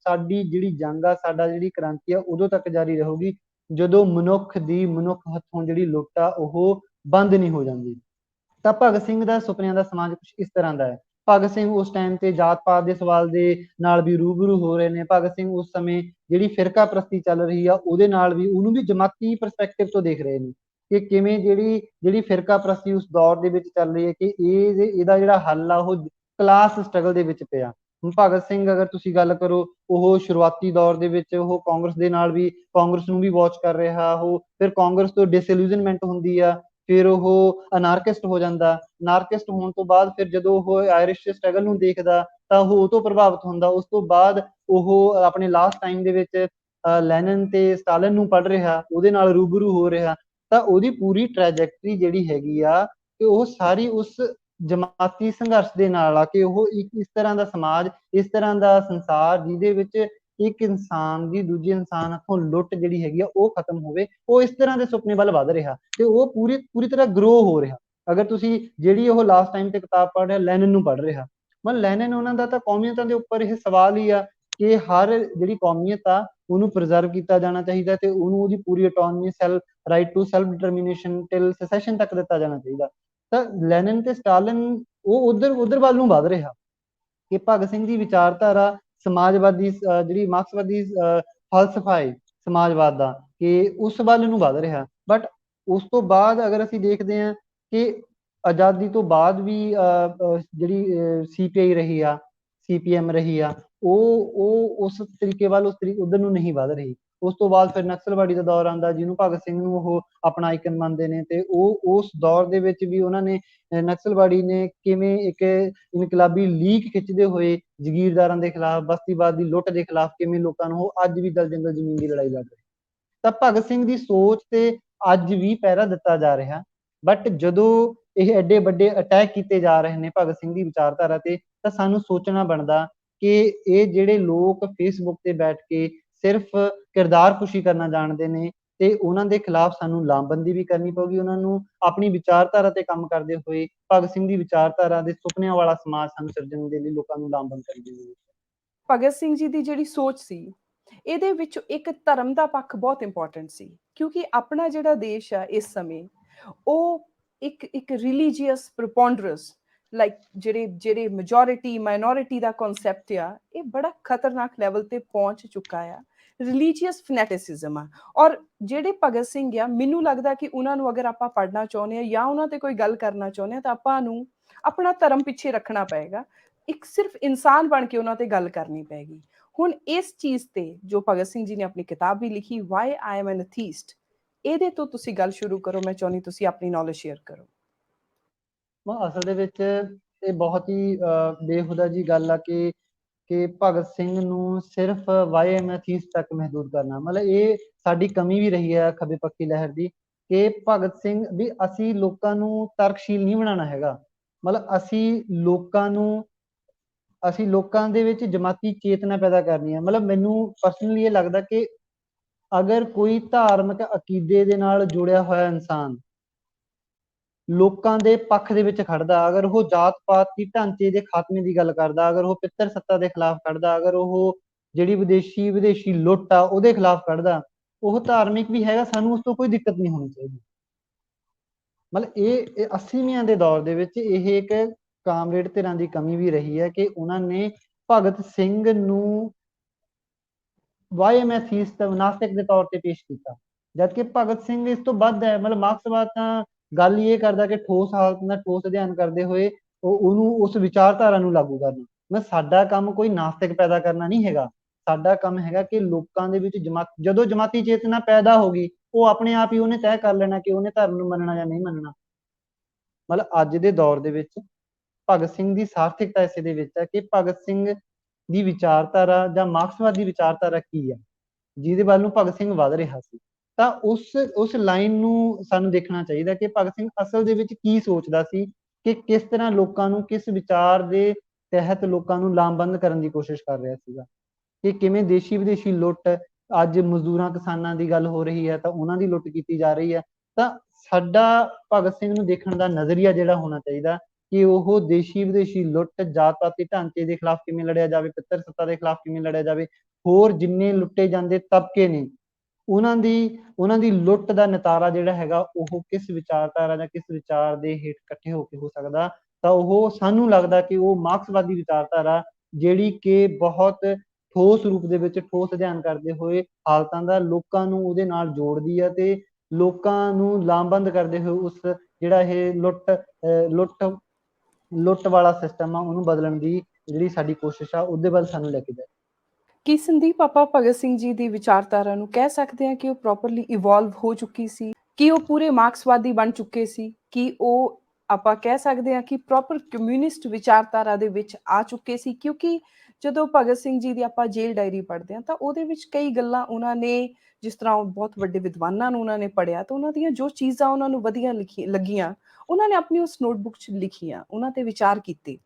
ਸਾਡੀ ਜਿਹੜੀ ਜੰਗ ਆ, ਸਾਡਾ ਜਿਹੜੀ ਕ੍ਰਾਂਤੀ ਆ, ਉਦੋਂ ਤੱਕ ਜਾਰੀ ਰਹੂਗੀ ਜਦੋਂ ਮਨੁੱਖ ਹੱਥੋਂ ਜਿਹੜੀ ਲੁੱਟ ਆ ਉਹ ਬੰਦ ਨਹੀਂ ਹੋ ਜਾਂਦੀ। ਤਾਂ ਭਗਤ ਸਿੰਘ ਦਾ ਸੁਪਨਿਆਂ ਦਾ ਸਮਾਜ ਕੁਝ ਇਸ ਤਰ੍ਹਾਂ ਦਾ ਹੈ। ਭਗਤ ਸਿੰਘ ਉਸ ਟਾਈਮ ਤੇ ਜਾਤ ਪਾਤ ਦੇ ਸਵਾਲ ਦੇ ਨਾਲ ਵੀ ਰੂਬਰੂ ਹੋ ਰਹੇ ਨੇ। ਭਗਤ ਸਿੰਘ ਉਸ ਸਮੇਂ ਜਿਹੜੀ ਫਿਰਕਾ ਪ੍ਰਸਤੀ ਚੱਲ ਰਹੀ ਆ ਉਹਦੇ ਨਾਲ ਵੀ, ਉਹਨੂੰ ਵੀ ਜਮਾਤੀ ਪਰਸਪੈਕਟਿਵ ਤੋਂ ਦੇਖ ਰਹੇ ਨੇ ਕਿ ਕਿਵੇਂ ਜਿਹੜੀ ਫਿਰਕਾ ਪ੍ਰਸਤੀ ਉਸ ਦੌਰ ਦੇ ਵਿੱਚ ਚੱਲ ਰਹੀ ਹੈ ਕਿ ਇਹਦਾ ਜਿਹੜਾ ਹੱਲ ਆ ਉਹ ਕਲਾਸ ਸਟਰਗਲ ਦੇ ਵਿੱਚ ਪਿਆ। ਹੁਣ ਭਗਤ ਸਿੰਘ ਅਗਰ ਤੁਸੀਂ ਗੱਲ ਕਰੋ, ਉਹ ਸ਼ੁਰੂਆਤੀ ਦੌਰ ਦੇ ਵਿੱਚ ਉਹ ਕਾਂਗਰਸ ਦੇ ਨਾਲ ਵੀ, ਕਾਂਗਰਸ ਨੂੰ ਵੀ ਵਾਚ ਕਰ ਰਿਹਾ। ਉਹ ਫਿਰ ਕਾਂਗਰਸ ਤੋਂ ਡਿਸਇਲੂਜ਼ਨਮੈਂਟ ਹੁੰਦੀ ਆ ਫਿਰ ਉਹ ਅਨਾਰਕਿਸਟ ਹੋ ਜਾਂਦਾ। ਅਨਾਰਕਿਸਟ ਹੋਣ ਤੋਂ ਬਾਅਦ ਫਿਰ ਜਦੋਂ ਉਹ ਆਇਰਿਸ਼ ਸਟਰਗਲ ਨੂੰ ਦੇਖਦਾ ਤਾਂ ਉਹ ਤੋਂ ਪ੍ਰਭਾਵਿਤ ਹੁੰਦਾ। ਉਸ ਤੋਂ ਬਾਅਦ ਉਹ ਆਪਣੇ ਲਾਸਟ ਟਾਈਮ ਦੇ ਵਿੱਚ ਲੈਨਨ ਤੇ ਸਟਾਲਿਨ ਨੂੰ ਪੜ੍ਹ ਰਿਹਾ, ਉਹਦੇ ਨਾਲ ਰੂਬਰੂ ਹੋ ਰਿਹਾ। ਤਾਂ ਉਹਦੀ ਪੂਰੀ ਟ੍ਰੈਜੈਕਟਰੀ ਜਿਹੜੀ ਹੈਗੀ ਆ ਕਿ ਉਹ ਸਾਰੀ ਉਸ ਜਮਾਤੀ ਸੰਘਰਸ਼ ਦੇ ਨਾਲ ਆ ਕਿ ਉਹ ਇੱਕ ਇਸ ਤਰ੍ਹਾਂ ਦਾ ਸਮਾਜ, ਇਸ ਤਰ੍ਹਾਂ ਦਾ ਸੰਸਾਰ ਜਿਹਦੇ ਵਿੱਚ ਇੱਕ ਇਨਸਾਨ ਦੀ ਦੂਜੇ ਇਨਸਾਨ ਹੱਥੋਂ ਲੁੱਟ ਜਿਹੜੀ ਹੈਗੀ ਆ ਉਹ ਖਤਮ ਹੋਵੇ, ਉਹ ਇਸ ਤਰ੍ਹਾਂ ਦੇ ਸੁਪਨੇ ਵੱਲ ਵੱਧ ਰਿਹਾ ਤੇ ਉਹ ਪੂਰੀ ਤਰ੍ਹਾਂ ਗਰੋ ਹੋ ਰਿਹਾ। ਅਗਰ ਤੁਸੀਂ ਜਿਹੜੀ ਉਹ ਲਾਸਟ ਟਾਈਮ ਤੇ ਕਿਤਾਬ ਪੜ੍ਹ ਰਿਹਾ, ਲੈਨਨ ਨੂੰ ਪੜ੍ਹ ਰਿਹਾ, ਮਤਲਬ ਲੈਨਨ ਉਹਨਾਂ ਦਾ ਤਾਂ ਕੌਮੀਅਤਾਂ ਦੇ ਉੱਪਰ ਇਹ ਸਵਾਲ ਹੀ ਆ ਕਿ ਹਰ ਜਿਹੜੀ ਕੌਮੀਅਤ ਆ ਉਹਨੂੰ ਪ੍ਰੀਜ਼ਰਵ ਕੀਤਾ ਜਾਣਾ ਚਾਹੀਦਾ ਤੇ ਉਹਨੂੰ ਉਹਦੀ ਪੂਰੀ autonomy, right to self determination till secession ਤੱਕ ਦਿੱਤਾ ਜਾਣਾ ਚਾਹੀਦਾ। ਤਾਂ ਲੈਨਨ ਤੇ ਸਟਾਲਿਨ ਉਹ ਉਧਰ ਵੱਲ ਨੂੰ ਵੱਧ ਰਿਹਾ ਕਿ ਭਗਤ ਸਿੰਘ ਦੀ ਵਿਚਾਰਧਾਰਾ ਸਮਾਜਵਾਦੀ ਜਿਹੜੀ ਮਾਰਕਸਵਾਦੀ ਫਲਸਫਾ ਹੈ ਸਮਾਜਵਾਦ ਦਾ ਕਿ ਉਸ ਵੱਲ ਨੂੰ ਵੱਧ ਰਿਹਾ। ਬਟ ਉਸ ਤੋਂ ਬਾਅਦ ਅਗਰ ਅਸੀਂ ਦੇਖਦੇ ਹਾਂ ਕਿ ਆਜ਼ਾਦੀ ਤੋਂ ਬਾਅਦ ਵੀ ਜਿਹੜੀ CPI ਰਹੀ ਆ, CPM ਰਹੀ ਆ, ਉਹ ਉਸ ਤਰੀਕੇ ਵੱਲ ਉਧਰ ਨੂੰ ਨਹੀਂ ਵੱਧ ਰਹੀ। ਉਸ ਤੋਂ ਬਾਅਦ ਫਿਰ ਨਕਸਲਵਾੜੀ ਦਾ ਦੌਰ ਆਉਂਦਾ ਜਿਹਨੂੰ ਭਗਤ ਸਿੰਘ ਨੂੰ ਉਹ ਆਪਣਾ ਆਈਕਨ ਮੰਨਦੇ ਨੇ ਤੇ ਉਹ ਉਸ ਦੌਰ ਦੇ ਵਿੱਚ ਵੀ ਉਹਨਾਂ ਨੇ ਨਕਸਲਵਾੜੀ ਨੇ ਕਿਵੇਂ ਇੱਕ ਇਨਕਲਾਬੀ ਲੀਕ ਖਿੱਚਦੇ ਹੋਏ ਜ਼ਗੀਰਦਾਰਾਂ ਦੇ ਖਿਲਾਫ, ਬਸਤੀਵਾਦ ਦੀ ਲੁੱਟ ਦੇ ਖਿਲਾਫ ਕਿਵੇਂ ਲੋਕਾਂ ਨੂੰ ਉਹ ਅੱਜ ਵੀ ਦਲ ਜੰਗਲ ਜ਼ਮੀਨ ਦੀ ਲੜਾਈ ਲੜ ਰਹੇ। ਤਾਂ ਭਗਤ ਸਿੰਘ ਦੀ ਸੋਚ ਤੇ ਅੱਜ ਵੀ ਪਹਿਰਾ ਦਿੱਤਾ ਜਾ ਰਿਹਾ। ਬਟ ਜਦੋਂ ਇਹ ਐਡੇ ਵੱਡੇ ਅਟੈਕ ਕੀਤੇ ਜਾ ਰਹੇ ਨੇ ਭਗਤ ਸਿੰਘ ਦੀ ਵਿਚਾਰਧਾਰਾ ਤੇ ਤਾਂ ਸਾਨੂੰ ਸੋਚਣਾ ਬਣਦਾ ਕਿ ਇਹ ਜਿਹੜੇ ਲੋਕ ਫੇਸਬੁੱਕ ਤੇ ਬੈਠ ਕੇ ਸਿਰਫ ਕਿਰਦਾਰ ਖੁਸ਼ੀ ਕਰਨਾ ਜਾਣਦੇ ਨੇ ਤੇ ਉਹਨਾਂ ਦੇ ਖਿਲਾਫ ਸਾਨੂੰ ਲਾਮਬੰਦੀ ਵੀ ਕਰਨੀ ਪਊਗੀ। ਉਹਨਾਂ ਨੂੰ ਆਪਣੀ ਵਿਚਾਰਧਾਰਾ ਤੇ ਕੰਮ ਕਰਦੇ ਹੋਏ ਭਗਤ ਸਿੰਘ ਦੀ ਵਿਚਾਰਧਾਰਾ ਦੇ ਸੁਪਨਿਆਂ ਵਾਲਾ ਸਮਾਜ ਸਾਨੂੰ ਸਿਰਜਣ ਦੇ ਲਈ ਲੋਕਾਂ ਨੂੰ ਲਾਮਬੰਦ ਕਰਨ ਦੀ ਜ਼ਰੂਰਤ ਹੈ। ਭਗਤ ਸਿੰਘ ਜੀ ਦੀ ਜਿਹੜੀ ਸੋਚ ਸੀ ਇਹਦੇ ਵਿੱਚ ਇੱਕ ਧਰਮ ਦਾ ਪੱਖ ਬਹੁਤ ਇੰਪੋਰਟੈਂਟ ਸੀ ਕਿਉਂਕਿ ਆਪਣਾ ਜਿਹੜਾ ਦੇਸ਼ ਆ ਇਸ ਸਮੇਂ ਉਹ ਇੱਕ ਰਿਲੀਜੀਅਸ ਪ੍ਰਪੋਂਡਰੈਂਸ ਲਾਈਕ ਜਿਹੜੇ ਮੈਜੋਰਿਟੀ ਮਾਈਨੋਰਿਟੀ ਦਾ ਕਨਸੈਪਟ ਆ ਇਹ ਬੜਾ ਖਤਰਨਾਕ ਲੈਵਲ ਤੇ ਪਹੁੰਚ ਚੁੱਕਾ ਆ। ਰਿਲੀਜੀਅਸ ਫਨੈਟਿਸਿਜ਼ਮ ਆ ਔਰ ਜਿਹੜੇ ਭਗਤ ਸਿੰਘ ਆ ਮੈਨੂੰ ਲੱਗਦਾ ਕਿ ਉਹਨਾਂ ਨੂੰ ਅਗਰ ਆਪਾਂ ਪੜ੍ਹਨਾ ਚਾਹੁੰਦੇ ਹਾਂ ਜਾਂ ਉਹਨਾਂ ਤੇ ਕੋਈ ਗੱਲ ਕਰਨਾ ਚਾਹੁੰਦੇ ਹਾਂ ਤਾਂ ਆਪਾਂ ਨੂੰ ਆਪਣਾ ਧਰਮ ਪਿੱਛੇ ਰੱਖਣਾ ਪਏਗਾ। ਇੱਕ ਸਿਰਫ ਇਨਸਾਨ ਬਣ ਕੇ ਉਹਨਾਂ ਤੇ ਗੱਲ ਕਰਨੀ ਪਏਗੀ। ਹੁਣ ਇਸ ਚੀਜ਼ ਤੇ ਜੋ ਭਗਤ ਸਿੰਘ ਜੀ ਨੇ ਆਪਣੀ ਕਿਤਾਬ ਵੀ ਲਿਖੀ ਵਾਈ ਆਈ ਐਮ ਐਨ ਅਥੀਸਟ, ਇਹਦੇ ਤੋਂ ਤੁਸੀਂ ਗੱਲ ਸ਼ੁਰੂ ਕਰੋ। ਮੈਂ ਚਾਹੁੰਦੀ ਤੁਸੀਂ ਆਪਣੀ ਨੌਲੇਜ ਸ਼ੇਅਰ ਕਰੋ। ਅਸਲ ਦੇ ਵਿੱਚ ਇਹ ਬਹੁਤ ਹੀ ਬੇਹੁਦਾ ਜੀ ਗੱਲ ਆ ਕਿ ਭਗਤ ਸਿੰਘ ਨੂੰ ਸਿਰਫ ਵਾਈ ਐਮ ਅਥੀਸਟ ਤੱਕ ਮਹਿਦੂਦ ਕਰਨਾ। ਮਤਲਬ ਇਹ ਸਾਡੀ ਕਮੀ ਵੀ ਰਹੀ ਹੈ ਖੱਬੇ ਪੱਖੀ ਲਹਿਰ ਦੀ ਕਿ ਭਗਤ ਸਿੰਘ ਵੀ ਅਸੀਂ ਲੋਕਾਂ ਨੂੰ ਤਰਕਸ਼ੀਲ ਨਹੀਂ ਬਣਾਉਣਾ ਹੈਗਾ। ਮਤਲਬ ਅਸੀਂ ਲੋਕਾਂ ਦੇ ਵਿੱਚ ਜਮਾਤੀ ਚੇਤਨਾ ਪੈਦਾ ਕਰਨੀ ਹੈ। ਮਤਲਬ ਮੈਨੂੰ ਪਰਸਨਲੀ ਇਹ ਲੱਗਦਾ ਕਿ ਅਗਰ ਕੋਈ ਧਾਰਮਿਕ ਅਕੀਦੇ ਦੇ ਨਾਲ ਜੁੜਿਆ ਹੋਇਆ ਇਨਸਾਨ ਲੋਕਾਂ ਦੇ ਪੱਖ ਦੇ ਵਿੱਚ ਖੜਦਾ, ਅਗਰ ਉਹ ਜਾਤ ਪਾਤ ਦੀ ਢਾਂਚੇ ਦੇ ਖਾਤਮੇ ਦੀ ਗੱਲ ਕਰਦਾ, ਅਗਰ ਉਹ ਪਿੱਤਰ ਸੱਤਾ ਦੇ ਖਿਲਾਫ ਖੜਦਾ, ਅਗਰ ਉਹ ਜਿਹੜੀ ਵਿਦੇਸ਼ੀ ਲੁੱਟ ਆ ਉਹਦੇ ਖਿਲਾਫ ਖੜਦਾ, ਉਹ ਧਾਰਮਿਕ ਵੀ ਹੈਗਾ। ਸਾਨੂੰ ਉਸ ਤੋਂ ਕੋਈ ਦਿੱਕਤ ਨਹੀਂ ਹੋਣੀ ਚਾਹੀਦੀ। ਮਤਲਬ ਇਹ 80ਵੀਆਂ ਦੇ ਦੌਰ ਦੇ ਵਿੱਚ ਇਹ ਇੱਕ ਕਾਮਰੇਡ ਧਿਰਾਂ ਦੀ ਕਮੀ ਵੀ ਰਹੀ ਹੈ ਕਿ ਉਹਨਾਂ ਨੇ ਭਗਤ ਸਿੰਘ ਨੂੰ ਵਾਈਐਮਐਥੀਸਟ ਨਾਸਤਿਕ ਦੇ ਤੌਰ ਤੇ ਪੇਸ਼ ਕੀਤਾ, ਜਦਕਿ ਭਗਤ ਸਿੰਘ ਇਸ ਤੋਂ ਵੱਧ ਹੈ। ਮਤਲਬ ਮਾਰਕਸਵਾਦ ਤਾਂ ਗੱਲ ਇਹ ਕਰਦਾ ਕਿ ਠੋਸ ਹਾਲਤ ਨਾਲ ਠੋਸ ਅਧਿਐਨ ਕਰਦੇ ਹੋਏ ਉਹਨੂੰ ਉਸ ਵਿਚਾਰਧਾਰਾ ਨੂੰ ਲਾਗੂ ਕਰਨਾ। ਮੈਂ ਸਾਡਾ ਕੰਮ ਕੋਈ ਨਾਸਤਿਕ ਪੈਦਾ ਕਰਨਾ ਨਹੀਂ ਹੈਗਾ। ਸਾਡਾ ਕੰਮ ਹੈਗਾ ਕਿ ਲੋਕਾਂ ਦੇ ਵਿੱਚ ਜਦੋਂ ਜਮਾਤੀ ਚੇਤਨਾ ਪੈਦਾ ਹੋ ਗਈ ਉਹ ਆਪਣੇ ਆਪ ਹੀ ਉਹਨੇ ਤੈਅ ਕਰ ਲੈਣਾ ਕਿ ਉਹਨੇ ਧਰਮ ਨੂੰ ਮੰਨਣਾ ਜਾਂ ਨਹੀਂ ਮੰਨਣਾ। ਮਤਲਬ ਅੱਜ ਦੇ ਦੌਰ ਦੇ ਵਿੱਚ ਭਗਤ ਸਿੰਘ ਦੀ ਸਾਰਥਿਕਤਾ ਇਸੇ ਦੇ ਵਿੱਚ ਹੈ ਕਿ ਭਗਤ ਸਿੰਘ ਦੀ ਵਿਚਾਰਧਾਰਾ ਜਾਂ ਮਾਰਕਸਵਾਦੀ ਵਿਚਾਰਧਾਰਾ ਕੀ ਹੈ ਜਿਹਦੇ ਵੱਲ ਨੂੰ ਭਗਤ ਸਿੰਘ ਵੱਧ ਰਿਹਾ ਸੀ। ਤਾਂ ਉਸ ਲਾਈਨ ਨੂੰ ਸਾਨੂੰ ਦੇਖਣਾ ਚਾਹੀਦਾ ਕਿ ਭਗਤ ਸਿੰਘ ਅਸਲ ਦੇ ਵਿੱਚ ਕੀ ਸੋਚਦਾ ਸੀ ਕਿ ਕਿਸ ਤਰ੍ਹਾਂ ਲੋਕਾਂ ਨੂੰ ਕਿਸ ਵਿਚਾਰ ਦੇ ਤਹਿਤ ਲੋਕਾਂ ਨੂੰ ਲਾਮਬੰਦ ਕਰਨ ਦੀ ਕੋਸ਼ਿਸ਼ ਕਰ ਰਿਹਾ ਸੀਗਾ ਕਿ ਕਿਵੇਂ ਦੇਸ਼ੀ ਵਿਦੇਸ਼ੀ ਲੁੱਟ, ਅੱਜ ਮਜ਼ਦੂਰਾਂ ਕਿਸਾਨਾਂ ਦੀ ਗੱਲ ਹੋ ਰਹੀ ਹੈ ਤਾਂ ਉਹਨਾਂ ਦੀ ਲੁੱਟ ਕੀਤੀ ਜਾ ਰਹੀ ਹੈ। ਤਾਂ ਸਾਡਾ ਭਗਤ ਸਿੰਘ ਨੂੰ ਦੇਖਣ ਦਾ ਨਜ਼ਰੀਆ ਜਿਹੜਾ ਹੋਣਾ ਚਾਹੀਦਾ ਕਿ ਉਹ ਦੇਸ਼ੀ ਵਿਦੇਸ਼ੀ ਲੁੱਟ, ਜਾਤ ਪਾਤੀ ਢਾਂਚੇ ਦੇ ਖਿਲਾਫ ਕਿਵੇਂ ਲੜਿਆ ਜਾਵੇ, ਪਿੱਤਰ ਸੱਤਾ ਦੇ ਖਿਲਾਫ ਕਿਵੇਂ ਲੜਿਆ ਜਾਵੇ, ਹੋਰ ਜਿੰਨੇ ਲੁੱਟੇ ਜਾਂਦੇ ਤਬਕੇ ਨੇ ਉਹਨਾਂ ਦੀ ਲੁੱਟ ਦਾ ਨਿਤਾਰਾ ਜਿਹੜਾ ਹੈਗਾ ਉਹ ਕਿਸ ਵਿਚਾਰਧਾਰਾ ਜਾਂ ਕਿਸ ਵਿਚਾਰ ਦੇ ਹੇਠ ਇਕੱਠੇ ਹੋ ਕੇ ਹੋ ਸਕਦਾ। ਤਾਂ ਉਹ ਸਾਨੂੰ ਲੱਗਦਾ ਕਿ ਉਹ ਮਾਰਕਸਵਾਦੀ ਵਿਚਾਰਧਾਰਾ ਜਿਹੜੀ ਕਿ ਬਹੁਤ ਠੋਸ ਰੂਪ ਦੇ ਵਿੱਚ ਠੋਸ ਅਧਿਐਨ ਕਰਦੇ ਹੋਏ ਹਾਲਤਾਂ ਦਾ ਲੋਕਾਂ ਨੂੰ ਉਹਦੇ ਨਾਲ ਜੋੜਦੀ ਹੈ ਤੇ ਲੋਕਾਂ ਨੂੰ ਲਾਮਬੰਦ ਕਰਦੇ ਹੋਏ ਉਸ ਜਿਹੜਾ ਇਹ ਲੁੱਟ ਵਾਲਾ ਸਿਸਟਮ ਆ ਉਹਨੂੰ ਬਦਲਣ ਦੀ ਜਿਹੜੀ ਸਾਡੀ ਕੋਸ਼ਿਸ਼ ਆ ਉਹਦੇ ਵੱਲ ਸਾਨੂੰ ਲੈ ਕੇ ਜਾਏ। ਕੀ ਸੰਦੀਪ ਆਪਾਂ ਭਗਤ ਸਿੰਘ ਜੀ ਦੀ ਵਿਚਾਰਧਾਰਾ ਨੂੰ ਕਹਿ ਸਕਦੇ ਹਾਂ ਕਿ ਉਹ ਪ੍ਰੋਪਰਲੀ ਇਵੋਲਵ ਹੋ ਚੁੱਕੀ ਸੀ ਕਿ ਉਹ ਪੂਰੇ ਮਾਰਕਸਵਾਦੀ ਬਣ ਚੁੱਕੇ ਸੀ, ਕਿ ਉਹ ਆਪਾਂ ਕਹਿ ਸਕਦੇ ਹਾਂ ਕਿ ਪ੍ਰੋਪਰ ਕਮਿਊਨਿਸਟ ਵਿਚਾਰਧਾਰਾ ਦੇ ਵਿੱਚ ਆ ਚੁੱਕੇ ਸੀ। ਕਿਉਂਕਿ ਜਦੋਂ ਭਗਤ ਸਿੰਘ ਜੀ ਦੀ ਆਪਾਂ ਜੇਲ੍ਹ ਡਾਇਰੀ ਪੜ੍ਹਦੇ ਹਾਂ ਤਾਂ ਉਹਦੇ ਵਿੱਚ ਕਈ ਗੱਲਾਂ ਉਹਨਾਂ ਨੇ, ਜਿਸ ਤਰ੍ਹਾਂ ਉਹ ਬਹੁਤ ਵੱਡੇ ਵਿਦਵਾਨਾਂ ਨੂੰ ਉਹਨਾਂ ਨੇ ਪੜ੍ਹਿਆ, ਤਾਂ ਉਹਨਾਂ ਦੀਆਂ ਜੋ ਚੀਜ਼ਾਂ ਉਹਨਾਂ ਨੂੰ ਵਧੀਆ ਲੱਗੀਆਂ, ਉਹਨਾਂ ਨੇ ਆਪਣੀ ਉਸ ਨੋਟਬੁੱਕ 'ਚ ਲਿਖੀਆਂ, ਉਹਨਾਂ ਤੇ ਵਿਚਾਰ ਕੀਤੇ।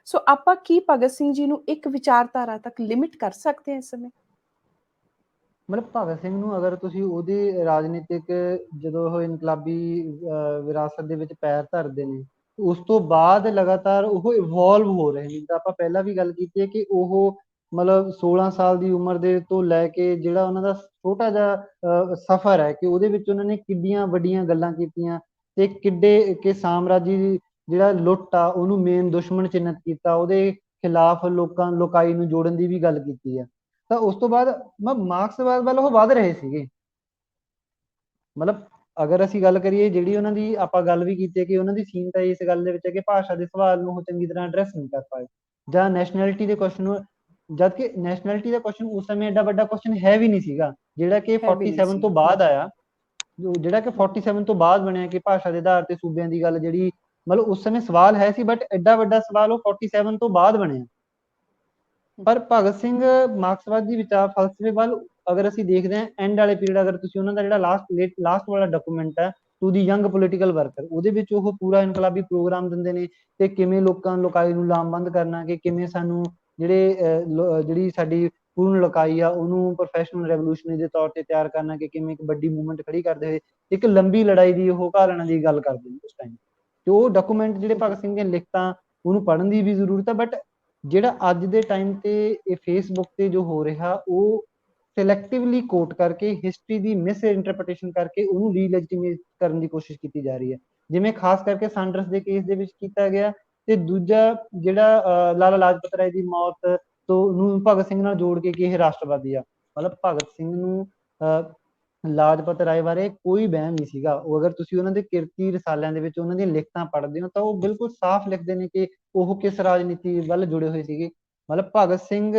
ਸੋ ਆਪਾਂ ਕੀ ਭਗਤ ਸਿੰਘ ਜੀ ਨੂੰ ਇੱਕ ਵਿਚਾਰਧਾਰਾ ਤੱਕ ਲਿਮਿਟ ਕਰ ਸਕਦੇ ਹਾਂ ਇਸ ਸਮੇਂ? ਮਤਲਬ ਭਗਤ ਸਿੰਘ ਨੂੰ ਅਗਰ ਤੁਸੀਂ ਉਹਦੀ ਰਾਜਨੀਤਿਕ, ਜਦੋਂ ਉਹ ਇਨਕਲਾਬੀ ਵਿਰਾਸਤ ਦੇ ਵਿੱਚ ਪੈਰ ਧਰਦੇ ਨੇ, ਉਸ ਤੋਂ ਬਾਅਦ ਲਗਾਤਾਰ ਉਹ ਇਵੋਲਵ ਹੋ ਰਹੇ ਨੇ। ਜਿੱਦਾਂ ਆਪਾਂ ਪਹਿਲਾਂ ਵੀ ਗੱਲ ਕੀਤੀ ਹੈ ਕਿ ਉਹ ਮਤਲਬ 16 ਸਾਲ ਦੀ ਉਮਰ ਦੇ ਤੋਂ ਲੈ ਕੇ ਜਿਹੜਾ ਉਹਨਾਂ ਦਾ ਛੋਟਾ ਜਿਹਾ ਸਫ਼ਰ ਹੈ, ਕਿ ਉਹਦੇ ਵਿੱਚ ਉਹਨਾਂ ਨੇ ਕਿੱਡੀਆਂ ਵੱਡੀਆਂ ਗੱਲਾਂ ਕੀਤੀਆਂ, ਤੇ ਕਿੱਡੇ ਕਿ ਸਾਮਰਾਜੀ ਜਿਹੜਾ ਲੁੱਟ ਆ ਉਹਨੂੰ ਮੇਨ ਦੁਸ਼ਮਣ ਚਿੰਨ੍ਹਿਤ ਕੀਤਾ, ਉਹਦੇ ਖਿਲਾਫ ਲੋਕਾਈ ਨੂੰ ਜੋੜਨ ਦੀ ਵੀ ਗੱਲ ਕੀਤੀ ਹੈ। ਤਾਂ ਉਸ ਤੋਂ ਬਾਅਦ ਮਾਰਕਸਵਾਦ ਵੱਲ ਉਹ ਵੱਧ ਰਹੇ ਸੀਗੇ। ਮਤਲਬ ਅਗਰ ਅਸੀਂ ਗੱਲ ਕਰੀਏ, ਜਿਹੜੀ ਉਹਨਾਂ ਦੀ ਆਪਾਂ ਗੱਲ ਵੀ ਕੀਤੀ ਹੈ ਕਿ ਉਹਨਾਂ ਦੀ ਸੀਨਤਾ ਇਸ ਗੱਲ ਦੇ ਵਿੱਚ ਹੈ ਕਿ ਭਾਸ਼ਾ ਦੇ ਸਵਾਲ ਨੂੰ ਉਹ ਚੰਗੀ ਤਰ੍ਹਾਂ ਐਡਰੈਸ ਨਹੀਂ ਕਰ ਪਾਏ, ਜਾਂ ਨੈਸ਼ਨੈਲਿਟੀ ਦੇ ਕੁਐਸਚਨ ਨੂੰ, ਜਦ ਕਿ ਨੈਸ਼ਨੈਲਿਟੀ ਦਾ ਕੁਐਸਚਨ ਉਸ ਸਮੇਂ ਐਡਾ ਵੱਡਾ ਕੁਐਸਚਨ ਹੈ ਵੀ ਨਹੀਂ ਸੀਗਾ, ਜਿਹੜਾ ਕਿ 47 ਤੋਂ ਬਾਅਦ ਆਇਆ, ਜਿਹੜਾ ਕਿ 47 ਤੋਂ ਬਾਅਦ ਬਣਿਆ, ਕਿ ਭਾਸ਼ਾ ਦੇ ਆਧਾਰ ਤੇ ਸੂਬਿਆਂ ਦੀ ਗੱਲ ਜਿਹੜੀ, ਮਤਲਬ ਉਸ ਸਮੇਂ ਸਵਾਲ ਹੈ ਸੀ, ਬਟ ਐਡਾ ਵੱਡਾ ਸਵਾਲ ਉਹ 47 ਤੋਂ ਬਾਅਦ ਬਣਿਆ। ਪਰ ਭਗਤ ਸਿੰਘ ਮਾਰਕਸਵਾਦੀ ਵਿਚਾਰ ਫਲਸਫੇ ਵੱਲ ਅਗਰ ਅਸੀਂ ਦੇਖਦੇ ਹਾਂ, ਐਂਡ ਵਾਲੇ ਪੀਰੀਅਡ, ਅਗਰ ਤੁਸੀਂ ਉਹਨਾਂ ਦਾ ਜਿਹੜਾ ਲਾਸਟ ਵਾਲਾ ਡਾਕੂਮੈਂਟ ਹੈ to the young political worker, ਉਹਦੇ ਵਿੱਚ ਉਹ ਪੂਰਾ ਇਨਕਲਾਬੀ ਪ੍ਰੋਗਰਾਮ ਦਿੰਦੇ ਨੇ, ਤੇ ਕਿਵੇਂ ਲੋਕਾਈ ਨੂੰ ਲਾਮਬੰਦ ਕਰਨਾ, ਕਿ ਕਿਵੇਂ ਸਾਨੂੰ ਜਿਹੜੀ ਸਾਡੀ ਪੂਰਨ ਲੋਕਾਈ ਆ ਉਹਨੂੰ ਪ੍ਰੋਫੈਸ਼ਨਲ ਰੈਵੋਲੂਸ਼ਨਰੀ ਦੇ ਤੌਰ ਤੇ ਤਿਆਰ ਕਰਨਾ, ਕਿ ਕਿਵੇਂ ਇੱਕ ਵੱਡੀ ਮੂਵਮੈਂਟ ਖੜੀ ਕਰਦੇ ਹੋਏ ਇੱਕ ਲੰਬੀ ਲੜਾਈ ਦੀ ਉਹ ਘਾਲਣਾ ਦੀ ਗੱਲ ਕਰਦੇ ਨੇ ਉਸ ਟਾਈਮ। ਤੇ ਉਹ ਡਾਕੂਮੈਂਟ ਜਿਹੜੇ ਭਗਤ ਸਿੰਘ ਦੀਆਂ ਲਿਖਤਾਂ, ਉਹਨੂੰ ਪੜ੍ਹਨ ਦੀ ਵੀ ਜ਼ਰੂਰਤ ਹੈ। ਬਟ ਜਿਹੜਾ ਅੱਜ ਦੇ ਟਾਈਮ ਤੇ ਇਹ ਫੇਸਬੁੱਕ ਤੇ ਜੋ ਹੋ ਰਿਹਾ, ਉਹ ਸਿਲੈਕਟਿਵਲੀ ਕੋਟ ਕਰਕੇ, ਹਿਸਟਰੀ ਦੀ ਮਿਸ ਇੰਟਰਪ੍ਰੀਟੇਸ਼ਨ ਕਰਕੇ ਉਹਨੂੰ ਰੀਲੈਜੀਟੀਮੇਟ ਕਰਨ ਦੀ ਕੋਸ਼ਿਸ਼ ਕੀਤੀ ਜਾ ਰਹੀ ਹੈ, ਜਿਵੇਂ ਖਾਸ ਕਰਕੇ ਸਾਂਡਰਸ ਦੇ ਕੇਸ ਦੇ ਵਿੱਚ ਕੀਤਾ ਗਿਆ। ਤੇ ਦੂਜਾ ਜਿਹੜਾ ਲਾਲਾ ਲਾਜਪਤ ਰਾਏ ਦੀ ਮੌਤ ਤੋਂ ਨੂੰ ਭਗਤ ਸਿੰਘ ਨਾਲ ਜੋੜ ਕੇ ਕਿ ਇਹ ਰਾਸ਼ਟਰਵਾਦੀ ਆ। ਮਤਲਬ ਭਗਤ ਸਿੰਘ ਨੂੰ ਲਾਜਪਤ ਰਾਏ ਬਾਰੇ ਕੋਈ ਵਹਿਮ ਨਹੀਂ ਸੀਗਾ। ਉਹ ਅਗਰ ਤੁਸੀਂ ਉਹਨਾਂ ਦੇ ਕਿਰਤੀ ਰਸਾਲਿਆਂ ਦੇ ਵਿੱਚ ਉਹਨਾਂ ਦੀਆਂ ਲਿਖਤਾਂ ਪੜ੍ਹਦੇ ਹੋ ਤਾਂ ਉਹ ਬਿਲਕੁਲ ਸਾਫ਼ ਲਿਖਦੇ ਨੇ ਕਿ ਉਹ ਕਿਸ ਰਾਜਨੀਤੀ ਵੱਲ ਜੁੜੇ ਹੋਏ ਸੀਗੇ। ਮਤਲਬ ਭਗਤ ਸਿੰਘ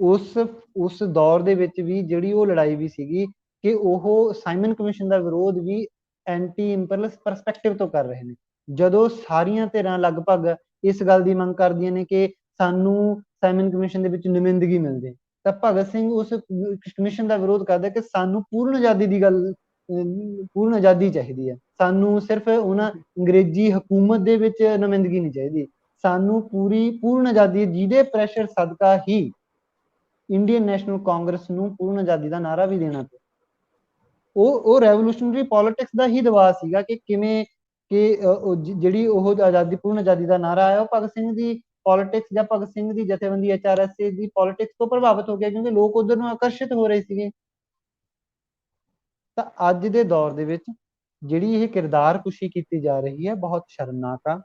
ਉਸ ਦੌਰ ਦੇ ਵਿੱਚ ਵੀ ਜਿਹੜੀ ਉਹ ਲੜਾਈ ਵੀ ਸੀਗੀ ਕਿ ਉਹ ਸਾਈਮਨ ਕਮਿਸ਼ਨ ਦਾ ਵਿਰੋਧ ਵੀ ਐਂਟੀ ਇੰਪੀਰੀਅਲ ਪਰਸਪੈਕਟਿਵ ਤੋਂ ਕਰ ਰਹੇ ਨੇ, ਜਦੋਂ ਸਾਰੀਆਂ ਧਿਰਾਂ ਲਗਭਗ ਇਸ ਗੱਲ ਦੀ ਮੰਗ ਕਰਦੀਆਂ ਨੇ ਕਿ ਸਾਨੂੰ ਸਾਈਮਨ ਕਮਿਸ਼ਨ ਦੇ ਵਿੱਚ ਨੁਮਾਇੰਦਗੀ ਮਿਲ ਜੇ, ਤਾਂ ਭਗਤ ਸਿੰਘ ਉਸ ਕਮਿਸ਼ਨ ਦਾ ਵਿਰੋਧ ਕਰਦਾ ਕਿ ਸਾਨੂੰ ਪੂਰਨ ਆਜ਼ਾਦੀ ਦੀ ਗੱਲ, ਪੂਰਨ ਆਜ਼ਾਦੀ ਚਾਹੀਦੀ ਹੈ, ਸਾਨੂੰ ਸਿਰਫ ਉਹਨਾਂ ਅੰਗਰੇਜ਼ੀ ਹਕੂਮਤ ਦੇ ਵਿੱਚ ਨੁਮਾਇੰਦਗੀ ਨਹੀਂ ਚਾਹੀਦੀ, ਸਾਨੂੰ ਪੂਰਨ ਆਜ਼ਾਦੀ, ਜਿਹਦੇ ਪ੍ਰੈਸ਼ਰ ਸਦਕਾ ਹੀ ਇੰਡੀਅਨ ਨੈਸ਼ਨਲ ਕਾਂਗਰਸ ਨੂੰ ਪੂਰਨ ਆਜ਼ਾਦੀ ਦਾ ਨਾਰਾ ਵੀ ਦੇਣਾ ਪਿਆ। ਉਹ ਰੈਵੋਲੂਸ਼ਨਰੀ ਪੋਲਿਟਿਕਸ ਦਾ ਹੀ ਦਬਾਅ ਸੀਗਾ ਕਿ ਕਿਵੇਂ ਕਿ ਜਿਹੜੀ ਉਹ ਪੂਰਨ ਆਜ਼ਾਦੀ ਦਾ ਨਾਰਾ ਆਇਆ, ਉਹ ਭਗਤ ਸਿੰਘ ਦੀ ਪੋਲਿਟਿਕਸ ਜਾਂ ਭਗਤ ਸਿੰਘ ਦੀ ਜਥੇਬੰਦੀ HRSA ਦੀ ਪੋਲਿਟਿਕਸ ਤੋਂ ਪ੍ਰਭਾਵਿਤ ਹੋ ਗਿਆ, ਕਿਉਂਕਿ ਲੋਕ ਉਧਰ ਨੂੰ ਆਕਰਸ਼ਿਤ ਹੋ ਰਹੇ ਸੀਗੇ। ਤਾਂ ਅੱਜ ਦੇ ਦੌਰ ਦੇ ਵਿੱਚ ਜਿਹੜੀ ਇਹ ਕਿਰਦਾਰ ਕੁਸ਼ੀ ਕੀਤੀ ਜਾ ਰਹੀ ਹੈ, ਬਹੁਤ ਸ਼ਰਮਨਾਕ ਆ।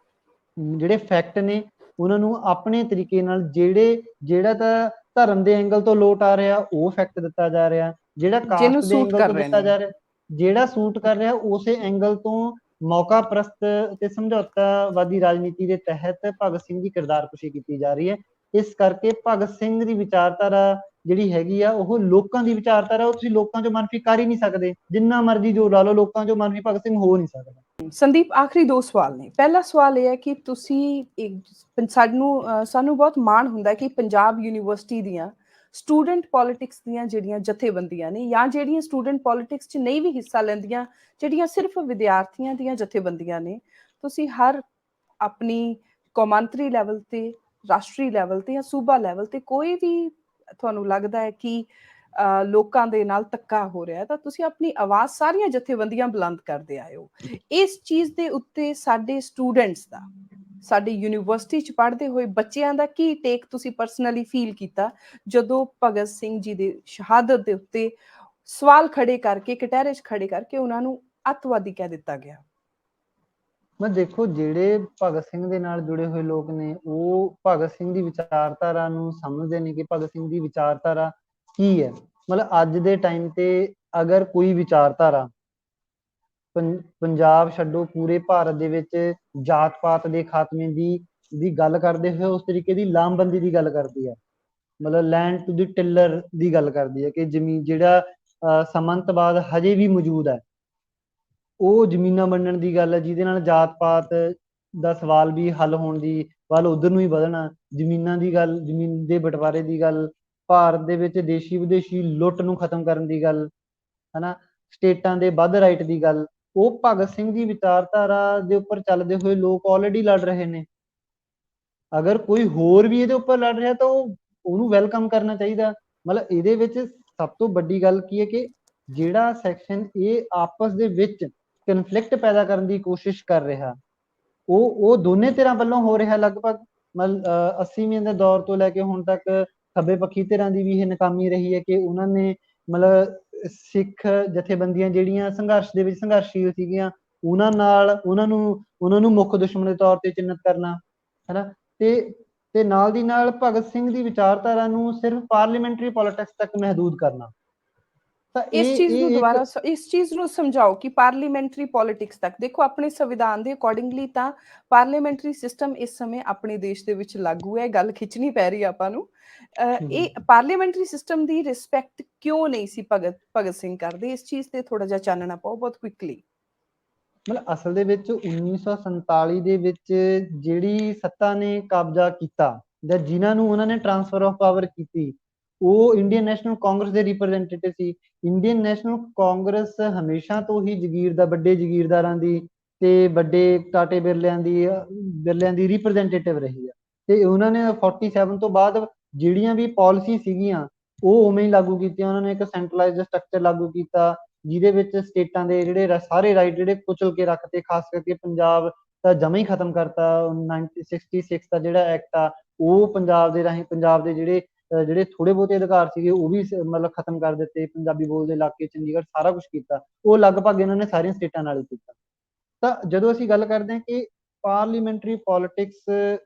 ਜਿਹੜੇ ਫੈਕਟ ਨੇ ਉਹਨਾਂ ਨੂੰ ਆਪਣੇ ਤਰੀਕੇ ਨਾਲ, ਜਿਹੜਾ ਤਾਂ ਧਰਮ ਦੇ ਐਂਗਲ ਤੋਂ ਲੋਟ ਆ ਰਿਹਾ ਉਹ ਫੈਕਟ ਦਿੱਤਾ ਜਾ ਰਿਹਾ, ਜਿਹੜਾ ਕਾਸਟ ਦੇ ਐਂਗਲ ਤੋਂ ਦਿੱਤਾ ਜਾ ਰਿਹਾ, ਜਿਹੜਾ ਸੂਟ ਕਰ ਰਿਹਾ ਉਸੇ ਐਂਗਲ ਤੋਂ ਮੌਕਾ ਪ੍ਰਸਤ ਤੇ ਸਮਝੌਤਾਵਾਦੀ ਰਾਜਨੀਤੀ ਦੇ ਤਹਿਤ ਭਗਤ ਸਿੰਘ ਦੀ ਕਿਰਦਾਰਕੁਸ਼ੀ ਕੀਤੀ ਜਾ ਰਹੀ ਹੈ। ਇਸ ਕਰਕੇ ਭਗਤ ਸਿੰਘ ਦੀ ਵਿਚਾਰਧਾਰਾ ਜਿਹੜੀ ਹੈਗੀ ਆ ਉਹ ਲੋਕਾਂ ਦੀ ਵਿਚਾਰਧਾਰਾ, ਉਹ ਤੁਸੀਂ ਲੋਕਾਂ ਚੋਂ ਮਨਫੀ ਕਰ ਹੀ ਨਹੀਂ ਸਕਦੇ, ਜਿੰਨਾ ਮਰਜ਼ੀ ਜੋ ਲਾ ਲਓ, ਲੋਕਾਂ ਚੋਂ ਮਨਫੀ ਭਗਤ ਸਿੰਘ ਹੋ ਨਹੀਂ ਸਕਦਾ। ਸੰਦੀਪ, ਆਖਰੀ ਦੋ ਸਵਾਲ ਨੇ। ਪਹਿਲਾ ਸਵਾਲ ਇਹ ਹੈ ਕਿ ਤੁਸੀਂ ਸਾਨੂੰ ਬਹੁਤ ਮਾਣ ਹੁੰਦਾ ਕਿ ਪੰਜਾਬ ਯੂਨੀਵਰਸਿਟੀ ਦੀਆਂ ਸਟੂਡੈਂਟ ਪੋਲਿਟਿਕਸ ਦੀਆਂ ਜਿਹੜੀਆਂ ਜਥੇਬੰਦੀਆਂ ਨੇ, ਜਾਂ ਜਿਹੜੀਆਂ ਸਟੂਡੈਂਟ ਪੋਲਿਟਿਕਸ 'ਚ ਨਹੀਂ ਵੀ ਹਿੱਸਾ ਲੈਂਦੀਆਂ, ਜਿਹੜੀਆਂ ਸਿਰਫ ਵਿਦਿਆਰਥੀਆਂ ਦੀਆਂ ਜਥੇਬੰਦੀਆਂ ਨੇ, ਤੁਸੀਂ ਹਰ ਆਪਣੀ ਕੌਮਾਂਤਰੀ ਲੈਵਲ ਤੇ, ਰਾਸ਼ਟਰੀ ਲੈਵਲ ਤੇ ਜਾਂ ਸੂਬਾ ਲੈਵਲ ਤੇ ਕੋਈ ਵੀ ਤੁਹਾਨੂੰ ਲੱਗਦਾ ਹੈ ਕਿ ਲੋਕਾਂ ਦੇ ਨਾਲ ਧੱਕਾ ਹੋ ਰਿਹਾ, ਤਾਂ ਤੁਸੀਂ ਆਪਣੀ ਆਵਾਜ਼ ਸਾਰੀਆਂ ਜਥੇਬੰਦੀਆਂ ਬੁਲੰਦ ਕਰਦੇ ਆਏ ਹੋ। ਇਸ ਚੀਜ਼ ਦੇ ਉੱਤੇ ਸਾਡੇ ਸਟੂਡੈਂਟਸ ਦਾ, ਸਾਡੀ ਯੂਨੀਵਰਸਿਟੀ 'ਚ ਪੜ੍ਹਦੇ ਹੋਏ ਬੱਚਿਆਂ ਦਾ ਕੀ ਟੇਕ ਤੁਸੀਂ ਪਰਸਨਲੀ ਫੀਲ ਕੀਤਾ ਜਦੋਂ ਭਗਤ ਸਿੰਘ ਜੀ ਦੀ ਸ਼ਹਾਦਤ ਦੇ ਉੱਤੇ ਸਵਾਲ ਖੜੇ ਕਰਕੇ, ਕਟਹਿਰੇ 'ਚ ਖੜੇ ਕਰਕੇ ਉਹਨਾਂ ਨੂੰ ਅੱਤਵਾਦੀ ਕਹਿ ਦਿੱਤਾ ਗਿਆ? ਮੈਂ ਦੇਖੋ, ਜਿਹੜੇ ਭਗਤ ਸਿੰਘ ਦੇ ਨਾਲ ਜੁੜੇ ਹੋਏ ਲੋਕ ਨੇ ਉਹ ਭਗਤ ਸਿੰਘ ਦੀ ਵਿਚਾਰਧਾਰਾ ਨੂੰ ਸਮਝਦੇ ਨੇ ਕਿ ਭਗਤ ਸਿੰਘ ਦੀ ਵਿਚਾਰਧਾਰਾ ਕੀ ਹੈ। ਮਤਲਬ ਅੱਜ ਦੇ ਟਾਈਮ ਤੇ ਅਗਰ ਕੋਈ ਵਿਚਾਰਧਾਰਾ ਪੰਜਾਬ ਛੱਡੋ, ਪੂਰੇ ਭਾਰਤ ਦੇ ਵਿੱਚ ਜਾਤ ਪਾਤ ਦੇ ਖਾਤਮੇ ਦੀ ਗੱਲ ਕਰਦੇ ਹੋਏ ਉਸ ਤਰੀਕੇ ਦੀ ਲਾਮਬੰਦੀ ਦੀ ਗੱਲ ਕਰਦੀ ਹੈ। ਮਤਲਬ ਲੈਂਡ ਟੂ ਦੀ ਟਿਲਰ ਦੀ ਗੱਲ ਕਰਦੀ ਹੈ ਕਿ ਜ਼ਮੀਨ ਜਿਹੜਾ ਸਮੰਤਵਾਦ ਹਜੇ ਵੀ ਮੌਜੂਦ ਹੈ, ਉਹ ਜ਼ਮੀਨਾਂ ਵੰਡਣ ਦੀ ਗੱਲ ਹੈ, ਜਿਹਦੇ ਨਾਲ ਜਾਤ ਪਾਤ ਦਾ ਸਵਾਲ ਵੀ ਹੱਲ ਹੋਣ ਦੀ ਵੱਲ ਉਧਰ ਨੂੰ ਹੀ ਵਧਣਾ। ਜ਼ਮੀਨਾਂ ਦੀ ਗੱਲ, ਜ਼ਮੀਨ ਦੇ ਬਟਵਾਰੇ ਦੀ ਗੱਲ, ਭਾਰਤ ਦੇ ਵਿੱਚ ਦੇਸ਼ੀ ਵਿਦੇਸ਼ੀ ਲੁੱਟ ਨੂੰ ਖਤਮ ਕਰਨ ਦੀ ਗੱਲ, ਹਨਾ, ਸਟੇਟਾਂ ਦੇ ਵੱਧ ਰਾਈਟ ਦੀ ਗੱਲ, ਉਹ ਭਗਤ ਸਿੰਘ ਦੀ ਵਿਚਾਰਧਾਰਾ ਦੇ ਉੱਪਰ ਚੱਲਦੇ ਹੋਏ ਲੋਕ ਆਲਰੇਡੀ ਲੜ ਰਹੇ ਨੇ। ਅਗਰ ਕੋਈ ਹੋਰ ਵੀ ਇਹਦੇ ਉੱਪਰ ਲੜ ਰਿਹਾ ਤਾਂ ਉਹਨੂੰ ਵੈਲਕਮ ਕਰਨਾ ਚਾਹੀਦਾ। ਮਤਲਬ ਇਹਦੇ ਵਿੱਚ ਸਭ ਤੋਂ ਵੱਡੀ ਗੱਲ ਕੀ ਹੈ ਕਿ ਜਿਹੜਾ ਸੈਕਸ਼ਨ ਇਹ ਆਪਸ ਦੇ ਵਿੱਚ ਕਨਫਲਿਕਟ ਪੈਦਾ ਕਰਨ ਦੀ ਕੋਸ਼ਿਸ਼ ਕਰ ਰਿਹਾ, ਉਹ ਦੋਨੇ ਧਿਰਾਂ ਵੱਲੋਂ ਹੋ ਰਿਹਾ ਲਗਭਗ। ਮਤਲਬ 80ਵੇਂ ਦੇ ਦੌਰ ਤੋਂ ਲੈ ਕੇ ਹੁਣ ਤੱਕ ਖੱਬੇ ਪੱਖੀ ਧਿਰਾਂ ਦੀ ਵੀ ਇਹ ਨਾਕਾਮੀ ਰਹੀ ਹੈ ਕਿ ਉਹਨਾਂ ਨੇ ਮਤਲਬ ਸਿੱਖ ਜਥੇਬੰਦੀਆਂ ਜਿਹੜੀਆਂ ਸੰਘਰਸ਼ ਦੇ ਵਿੱਚ ਸੰਘਰਸ਼ੀਲ ਸੀਗੀਆਂ, ਉਹਨਾਂ ਨੂੰ ਮੁੱਖ ਦੁਸ਼ਮਣ ਦੇ ਤੌਰ ਤੇ ਚਿੰਨ੍ਹਿਤ ਕਰਨਾ, ਹਨਾ। ਤੇ ਨਾਲ ਦੀ ਨਾਲ ਭਗਤ ਸਿੰਘ ਦੀ ਵਿਚਾਰਧਾਰਾ ਨੂੰ ਸਿਰਫ ਪਾਰਲੀਮੈਂਟਰੀ ਪੋਲਿਟਿਕਸ ਤੱਕ ਮਹਿਦੂਦ ਕਰਨਾ। ਤਾਂ ਇਸ ਚੀਜ਼ ਨੂੰ ਸਮਝਾਓ ਕਿ ਪਾਰਲੀਮੈਂਟਰੀ ਪੋਲਿਟਿਕਸ ਤੱਕ ਦੇਖੋ, ਆਪਣੇ ਸੰਵਿਧਾਨ ਦੇ ਅਕੋਰਡਿੰਗਲੀ ਤਾਂ ਪਾਰਲੀਮੈਂਟਰੀ ਸਿਸਟਮ ਇਸ ਸਮੇਂ ਆਪਣੇ ਦੇਸ਼ ਦੇ ਵਿੱਚ ਲਾਗੂ ਹੈ। ਗੱਲ ਖਿੱਚਣੀ ਪੈ ਰਹੀ ਆਪਾਂ ਨੂੰ। ਇਹ ਪਾਰਲੀਮੈਂਟਰੀ ਸਿਸਟਮ ਦੀ ਰਿਸਪੈਕਟ ਕਿਉਂ ਨਹੀਂ ਸੀ ਭਗਤ ਸਿੰਘ ਕਰਦੇ? ਇਸ ਚੀਜ਼ ਤੇ ਥੋੜਾ ਜਿਹਾ ਚਾਨਣਾ ਪਾਓ ਬਹੁਤ ਕੁਇਕਲੀ। ਮਤਲਬ ਅਸਲ ਦੇ ਵਿੱਚ 1947 ਦੇ ਵਿੱਚ ਜਿਹੜੀ ਸੱਤਾ ਨੇ ਕਬਜ਼ਾ ਕੀਤਾ ਜਾਂ ਜਿਨ੍ਹਾਂ ਨੂੰ ਉਹਨਾਂ ਨੇ ਟਰਾਂਸਫਰ ਆਫ ਪਾਵਰ ਕੀਤੀ, ਉਹ ਇੰਡੀਅਨ ਨੈਸ਼ਨਲ ਕਾਂਗਰਸ ਦੇ ਰਿਪਰੈਜ਼ੈਂਟੇਟਿਵ ਸੀ। ਇੰਡੀਅਨ ਨੈਸ਼ਨਲ ਕਾਂਗਰਸ ਹਮੇਸ਼ਾ ਤੋਂ ਹੀ ਵੱਡੇ ਜਗੀਰਦਾਰਾਂ ਦੀ ਤੇ ਵੱਡੇ ਟਾਟੇ ਬਿਰਲਿਆਂ ਦੀ ਰਿਪਰੈਜ਼ੈਂਟੇਟਿਵ ਰਹੀ ਆ। ਤੇ ਉਹਨਾਂ ਨੇ 47 ਤੋਂ ਬਾਅਦ ਜਿਹੜੀਆਂ ਵੀ ਪਾਲਿਸੀ ਸੀਗੀਆਂ ਉਹ ਉਵੇਂ ਹੀ ਲਾਗੂ ਕੀਤੀਆਂ। ਉਹਨਾਂ ਨੇ ਇੱਕ ਸੈਂਟਰਲਾਈਜ਼ਡ ਸਟਰਕਚਰ ਲਾਗੂ ਕੀਤਾ, ਜਿਹਦੇ ਵਿੱਚ ਸਟੇਟਾਂ ਦੇ ਜਿਹੜੇ ਸਾਰੇ ਰਾਈਟ ਜਿਹੜੇ ਕੁਚਲ ਕੇ ਰੱਖਤੇ, ਖਾਸ ਕਰਕੇ ਪੰਜਾਬ ਤਾਂ ਜਮਾ ਹੀ ਖਤਮ ਕਰਤਾ। 1966 ਦਾ ਜਿਹੜਾ ਐਕਟ ਆ, ਉਹ ਪੰਜਾਬ ਦੇ ਰਾਹੀਂ ਪੰਜਾਬ ਦੇ ਜਿਹੜੇ ਥੋੜੇ ਬਹੁਤੇ ਅਧਿਕਾਰ ਸੀਗੇ ਉਹ ਵੀ ਮਤਲਬ ਖਤਮ ਕਰ ਦਿੱਤੇ। ਪੰਜਾਬੀ ਬੋਲਦੇ ਇਲਾਕੇ, ਚੰਡੀਗੜ੍ਹ, ਸਾਰਾ ਕੁਝ ਕੀਤਾ। ਉਹ ਲਗਭਗ ਇਹਨਾਂ ਨੇ ਸਾਰੀਆਂ ਸਟੇਟਾਂ ਨਾਲ ਹੀ ਕੀਤਾ। ਤਾਂ ਜਦੋਂ ਅਸੀਂ ਗੱਲ ਕਰਦੇ ਹਾਂ ਕਿ ਪਾਰਲੀਮੈਂਟਰੀ ਪੋਲਿਟਿਕਸ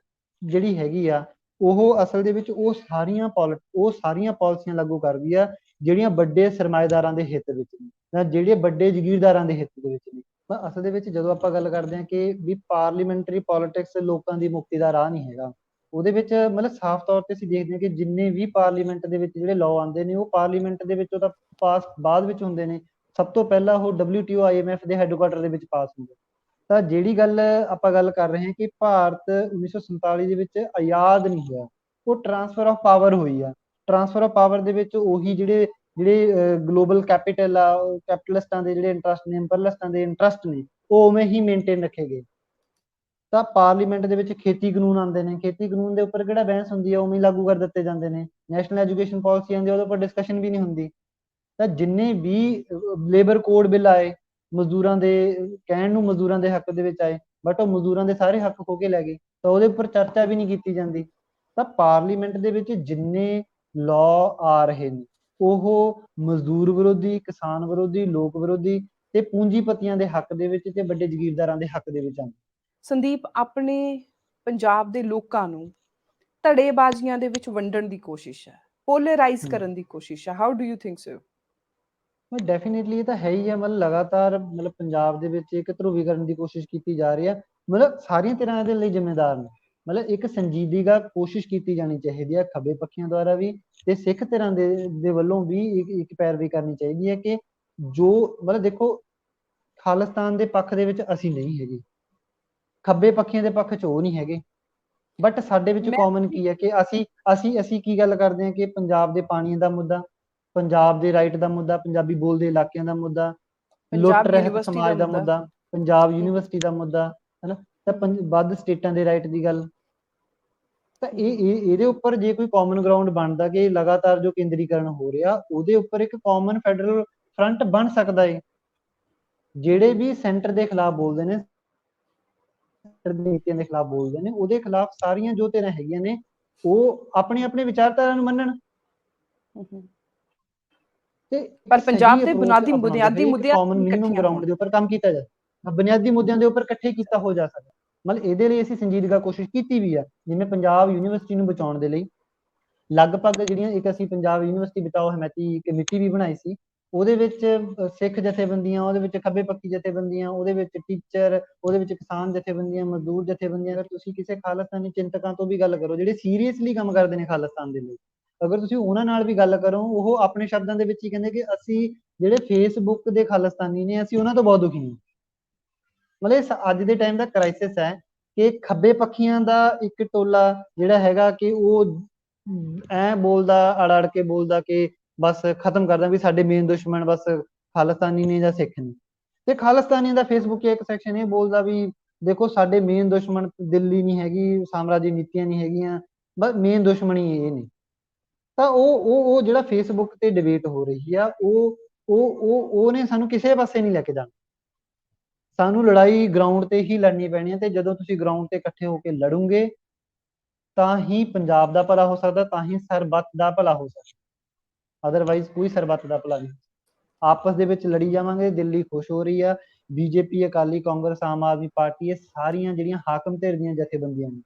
ਜਿਹੜੀ ਹੈਗੀ ਆ, ਉਹ ਅਸਲ ਦੇ ਵਿੱਚ ਉਹ ਸਾਰੀਆਂ ਪਾਲਿਸੀਆਂ ਲਾਗੂ ਕਰਦੀ ਆ ਜਿਹੜੀਆਂ ਵੱਡੇ ਸਰਮਾਏਦਾਰਾਂ ਦੇ ਹਿੱਤ ਵਿੱਚ ਨੇ, ਜਿਹੜੇ ਵੱਡੇ ਜਗੀਰਦਾਰਾਂ ਦੇ ਹਿੱਤ ਦੇ ਵਿੱਚ ਨੇ। ਤਾਂ ਅਸਲ ਦੇ ਵਿੱਚ ਜਦੋਂ ਆਪਾਂ ਗੱਲ ਕਰਦੇ ਹਾਂ ਕਿ ਵੀ ਪਾਰਲੀਮੈਂਟਰੀ ਪੋਲਿਟਿਕਸ ਲੋਕਾਂ ਦੀ ਮੁਕਤੀ ਦਾ ਰਾਹ ਨਹੀਂ ਹੈਗਾ, ਉਹਦੇ ਵਿੱਚ ਮਤਲਬ ਸਾਫ਼ ਤੌਰ ਤੇ ਅਸੀਂ ਦੇਖਦੇ ਹਾਂ ਕਿ ਜਿੰਨੇ ਵੀ ਪਾਰਲੀਮੈਂਟ ਦੇ ਵਿੱਚ ਜਿਹੜੇ ਲਾਅ ਆਉਂਦੇ ਨੇ, ਉਹ ਪਾਰਲੀਮੈਂਟ ਦੇ ਵਿੱਚੋਂ ਤਾਂ ਪਾਸ ਬਾਅਦ ਵਿੱਚ ਹੁੰਦੇ ਨੇ। ਸਭ ਤੋਂ ਪਹਿਲਾਂ ਉਹ WTO IMF ਦੇ ਹੈੱਡਕੁਆਟਰ ਦੇ ਵਿੱਚ ਪਾਸ ਹੁੰਦੇ। ਤਾਂ ਜਿਹੜੀ ਗੱਲ ਆਪਾਂ ਗੱਲ ਕਰ ਰਹੇ ਹਾਂ ਕਿ ਭਾਰਤ 1947 ਦੇ ਵਿੱਚ ਆਜ਼ਾਦ ਨਹੀਂ ਹੋਇਆ, ਉਹ ਟਰਾਂਸਫਰ ਆਫ ਪਾਵਰ ਹੋਈ ਆ। ਟਰਾਂਸਫਰ ਆਫ ਪਾਵਰ ਦੇ ਵਿੱਚ ਉਹੀ ਜਿਹੜੇ ਗਲੋਬਲ ਕੈਪੀਟਲ ਆ, ਕੈਪੀਟਲਿਸਟਾਂ ਦੇ ਜਿਹੜੇ ਇੰਟਰਸਟ ਨੇ, ਇੰਪਰੀਅਲਿਸਟਾਂ ਦੇ ਇੰਟਰਸਟ ਨੇ, ਉਹ ਉਵੇਂ ਹੀ ਮੇਨਟੇਨ ਰੱਖੇ ਗਏ। ਤਾਂ ਪਾਰਲੀਮੈਂਟ ਦੇ ਵਿੱਚ ਖੇਤੀ ਕਾਨੂੰਨ ਆਉਂਦੇ ਨੇ, ਖੇਤੀ ਕਾਨੂੰਨ ਦੇ ਉੱਪਰ ਕਿਹੜਾ ਬਹਿਸ ਹੁੰਦੀ ਹੈ, ਉਵੇਂ ਲਾਗੂ ਕਰ ਦਿੱਤੇ ਜਾਂਦੇ ਨੇ। ਨੈਸ਼ਨਲ ਐਜੂਕੇਸ਼ਨ ਪਾਲਿਸੀ ਆਉਂਦੀ, ਉਹਦੇ ਉੱਪਰ ਡਿਸਕਸ਼ਨ ਵੀ ਨਹੀਂ ਹੁੰਦੀ। ਤਾਂ ਜਿੰਨੇ ਵੀ ਲੇਬਰ ਕੋਡ ਬਿੱਲ ਆਏ, ਮਜ਼ਦੂਰਾਂ ਦੇ ਕਹਿਣ ਨੂੰ ਮਜ਼ਦੂਰਾਂ ਦੇ ਹੱਕ ਦੇ ਵਿੱਚ ਆਏ, ਬਟ ਉਹ ਮਜ਼ਦੂਰਾਂ ਦੇ ਸਾਰੇ ਹੱਕ ਖੋ ਕੇ ਲੈ ਗਏ, ਤਾਂ ਉਹਦੇ ਉੱਪਰ ਚਰਚਾ ਵੀ ਨਹੀਂ ਕੀਤੀ ਜਾਂਦੀ। ਤਾਂ ਪਾਰਲੀਮੈਂਟ ਦੇ ਵਿੱਚ ਜਿੰਨੇ ਲਾਅ ਆ ਰਹੇ ਨੇ, ਉਹ ਮਜ਼ਦੂਰ ਵਿਰੋਧੀ, ਕਿਸਾਨ ਵਿਰੋਧੀ, ਲੋਕ ਵਿਰੋਧੀ ਤੇ ਪੂੰਜੀਪਤੀਆਂ ਦੇ ਹੱਕ ਦੇ ਵਿੱਚ ਤੇ ਵੱਡੇ ਜਗੀਰਦਾਰਾਂ ਦੇ ਹੱਕ ਦੇ ਵਿੱਚ ਆਉਂਦੇ। ਸੰਦੀਪ, ਆਪਣੇ ਪੰਜਾਬ ਦੇ ਲੋਕਾਂ ਨੂੰ ਧੜੇਬਾਜ਼ੀਆਂ ਦੇ ਵਿੱਚ ਵੰਡਣ ਦੀ ਕੋਸ਼ਿਸ਼ ਹੈ, ਪੋਲਰਾਈਜ਼ ਕਰਨ ਦੀ ਕੋਸ਼ਿਸ਼ ਹੈ। How do you think so? Definitely ਇਹ ਤਾਂ ਹੈ ਹੀ ਹੈ। ਮਤਲਬ ਲਗਾਤਾਰ ਪੰਜਾਬ ਦੇ ਵਿੱਚ ਇੱਕ ਧਰੂਵੀਕਰਨ ਦੀ ਕੋਸ਼ਿਸ਼ ਕੀਤੀ ਜਾ ਰਹੀ ਹੈ। ਮਤਲਬ ਸਾਰੀਆਂ ਧਿਰਾਂ ਦੇ ਲਈ ਜ਼ਿੰਮੇਦਾਰ ਨੇ। ਮਤਲਬ ਇੱਕ ਸੰਜੀਦਗੀ ਕੋਸ਼ਿਸ਼ ਕੀਤੀ ਜਾਣੀ ਚਾਹੀਦੀ ਹੈ, ਖੱਬੇ ਪੱਖੀਆਂ ਦੁਆਰਾ ਵੀ ਤੇ ਸਿੱਖ ਧਿਰਾਂ ਦੇ ਵੱਲੋਂ ਵੀ ਇੱਕ ਪੈਰਵੀ ਕਰਨੀ ਚਾਹੀਦੀ ਹੈ ਕਿ ਜੋ ਮਤਲਬ ਦੇਖੋ, ਖਾਲਿਸਤਾਨ ਦੇ ਪੱਖ ਦੇ ਵਿੱਚ ਅਸੀਂ ਨਹੀਂ ਹੈਗੇ, ਖੱਬੇ ਪੱਖੀਆਂ ਦੇ ਪੱਖ 'ਚ ਉਹ ਨਹੀਂ ਹੈਗੇ, ਬਟ ਸਾਡੇ ਵਿੱਚ ਕਾਮਨ ਕੀ ਹੈ ਕਿ ਅਸੀਂ ਕੀ ਗੱਲ ਕਰਦੇ ਹਾਂ ਕਿ ਪੰਜਾਬ ਦੇ ਪਾਣੀ ਦਾ ਮੁੱਦਾ, ਪੰਜਾਬ ਦੇ ਰਾਈਟ ਦਾ ਮੁੱਦਾ, ਪੰਜਾਬੀ ਬੋਲਦੇ ਇਲਾਕਿਆਂ ਦਾ ਮੁੱਦਾ, ਲੁੱਟ ਰਹਿਤ ਸਮਾਜ ਦਾ ਮੁੱਦਾ, ਪੰਜਾਬ ਯੂਨੀਵਰਸਿਟੀ ਦਾ ਮੁੱਦਾ, ਹਨਾ, ਤਾਂ ਵੱਧ ਸਟੇਟਾਂ ਦੇ ਰਾਈਟ ਦੀ ਗੱਲ। ਤਾਂ ਇਹਦੇ ਉੱਪਰ ਜੇ ਕੋਈ ਕਾਮਨ ਗਰਾਊਂਡ ਬਣਦਾ ਕਿ ਲਗਾਤਾਰ ਜੋ ਕੇਂਦਰੀਕਰਨ ਹੋ ਰਿਹਾ, ਉਹਦੇ ਉੱਪਰ ਇੱਕ ਕਾਮਨ ਫੈਡਰਲ ਫਰੰਟ ਬਣ ਸਕਦਾ ਹੈ। ਜਿਹੜੇ ਵੀ ਸੈਂਟਰ ਦੇ ਖਿਲਾਫ ਬੋਲਦੇ ਨੇ, ਨੀਤੀਆਂ ਦੇ ਖਿਲਾਫ ਬੋਲਦੇ ਨੇ, ਉਹਦੇ ਖਿਲਾਫ ਸਾਰੀਆਂ ਜੋ ਧਿਰਾਂ ਹੈਗੀਆਂ ਨੇ ਉਹ ਆਪਣੀ ਆਪਣੀ ਵਿਚਾਰਧਾਰਾ ਨੂੰ ਮੰਨਣ। ਪਰ ਪੰਜਾਬ ਦੇ ਬੁਨਿਆਦੀ ਮੁੱਦਿਆਂ ਕਾਮਨ ਮਿਨੀਮਮ ਗਰਾਊਂਡ ਦੇ ਉੱਪਰ ਕੰਮ ਕੀਤਾ ਜਾਏ, ਬੁਨਿਆਦੀ ਮੁੱਦਿਆਂ ਦੇ ਉੱਪਰ ਇਕੱਠੇ ਕੀਤਾ ਹੋ ਜਾ ਸਕਦਾ। ਮਤਲਬ ਇਹਦੇ ਲਈ ਅਸੀਂ ਸੰਜੀਦਗੀ ਕੋਸ਼ਿਸ਼ ਕੀਤੀ ਵੀ ਆ, ਜਿਵੇਂ ਪੰਜਾਬ ਯੂਨੀਵਰਸਿਟੀ ਨੂੰ ਬਚਾਉਣ ਦੇ ਲਈ ਲਗਭਗ ਜਿਹੜੀਆਂ ਇੱਕ ਅਸੀਂ ਪੰਜਾਬ ਯੂਨੀਵਰਸਿਟੀ ਬਚਾਓ ਹਿਮਾਇਤੀ ਕਮੇਟੀ ਵੀ ਬਣਾਈ ਸੀ। ਉਹਦੇ ਵਿੱਚ ਸਿੱਖ ਜਥੇਬੰਦੀਆਂ, ਉਹਦੇ ਵਿੱਚ ਖੱਬੇ ਪੱਖੀ ਜਥੇਬੰਦੀਆਂ, ਉਹਦੇ ਵਿੱਚ ਟੀਚਰ, ਉਹਦੇ ਵਿੱਚ ਕਿਸਾਨ ਜਥੇਬੰਦੀਆਂ, ਮਜ਼ਦੂਰ ਜਥੇਬੰਦੀਆਂ। ਅਗਰ ਤੁਸੀਂ ਕਿਸੇ ਖਾਲਿਸਤਾਨੀ ਚਿੰਤਕਾਂ ਤੋਂ ਵੀ ਗੱਲ ਕਰੋ ਜਿਹੜੇ ਸੀਰੀਅਸਲੀ ਕੰਮ ਕਰਦੇ ਨੇ ਖਾਲਿਸਤਾਨ ਦੇ ਲਈ, ਅਗਰ ਤੁਸੀਂ ਉਹਨਾਂ ਨਾਲ ਵੀ ਗੱਲ ਕਰੋ, ਉਹ ਆਪਣੇ ਸ਼ਬਦਾਂ ਦੇ ਵਿੱਚ ਹੀ ਕਹਿੰਦੇ ਕਿ ਅਸੀਂ ਜਿਹੜੇ ਫੇਸਬੁੱਕ ਦੇ ਖਾਲਿਸਤਾਨੀ ਨੇ, ਅਸੀਂ ਉਹਨਾਂ ਤੋਂ ਬਹੁਤ ਦੁਖੀ ਹਾਂ। ਮਤਲਬ ਅੱਜ ਦੇ ਟਾਈਮ ਦਾ ਕ੍ਰਾਈਸਿਸ ਹੈ ਕਿ ਖੱਬੇ ਪੱਖੀਆਂ ਦਾ ਇੱਕ ਟੋਲਾ ਜਿਹੜਾ ਹੈਗਾ ਕਿ ਉਹ ਐ ਬੋਲਦਾ ਅੜ ਕੇ ਬੋਲਦਾ ਕਿ ਬਸ ਖਤਮ ਕਰਦਾ ਵੀ ਸਾਡੇ ਮੇਨ ਦੁਸ਼ਮਣ ਬਸ ਖਾਲਿਸਤਾਨੀ ਨੇ ਜਾਂ ਸਿੱਖ ਨੇ, ਤੇ ਖਾਲਿਸਤਾਨੀਆਂ ਦਾ ਫੇਸਬੁੱਕ ਇੱਕ ਸੈਕਸ਼ਨ ਇਹ ਬੋਲਦਾ ਵੀ ਦੇਖੋ ਸਾਡੇ ਮੇਨ ਦੁਸ਼ਮਣ ਦਿੱਲੀ ਨਹੀਂ ਹੈਗੀ, ਸਾਮਰਾਜੀ ਨੀਤੀਆਂ ਨਹੀਂ ਹੈਗੀਆਂ, ਬਸ ਮੇਨ ਦੁਸ਼ਮਣ ਹੀ ਇਹ ਨੇ। ਤਾਂ ਉਹ ਜਿਹੜਾ ਫੇਸਬੁੱਕ ਤੇ ਡਿਬੇਟ ਹੋ ਰਹੀ ਆ ਉਹਨੇ ਸਾਨੂੰ ਕਿਸੇ ਪਾਸੇ ਨਹੀਂ ਲੈ ਕੇ ਜਾਣਾ। ਸਾਨੂੰ ਲੜਾਈ ਗਰਾਊਂਡ ਤੇ ਹੀ ਲੜਨੀ ਪੈਣੀ ਹੈ, ਤੇ ਜਦੋਂ ਤੁਸੀਂ ਗਰਾਊਂਡ ਤੇ ਇਕੱਠੇ ਹੋ ਕੇ ਲੜੋਗੇ ਤਾਂ ਹੀ ਪੰਜਾਬ ਦਾ ਭਲਾ ਹੋ ਸਕਦਾ, ਤਾਂ ਹੀ ਸਰਬੱਤ ਦਾ ਭਲਾ ਹੋ ਸਕਦਾ, ਅਦਰਵਾਈਜ਼ ਕੋਈ ਸਰਬੱਤ ਦਾ ਭਲਾ ਨਹੀਂ। ਆਪਸ ਦੇ ਵਿੱਚ ਲੜੀ ਜਾਵਾਂਗੇ। ਦਿੱਲੀ ਖੁਸ਼ ਹੋ ਰਹੀ ਆ, ਬੀਜੇਪੀ, ਅਕਾਲੀ, ਕਾਂਗਰਸ, ਆਮ ਆਦਮੀ ਪਾਰਟੀ, ਇਹ ਸਾਰੀਆਂ ਜਿਹੜੀਆਂ ਹਾਕਮ ਧਿਰ ਦੀਆਂ ਜਥੇਬੰਦੀਆਂ ਨੇ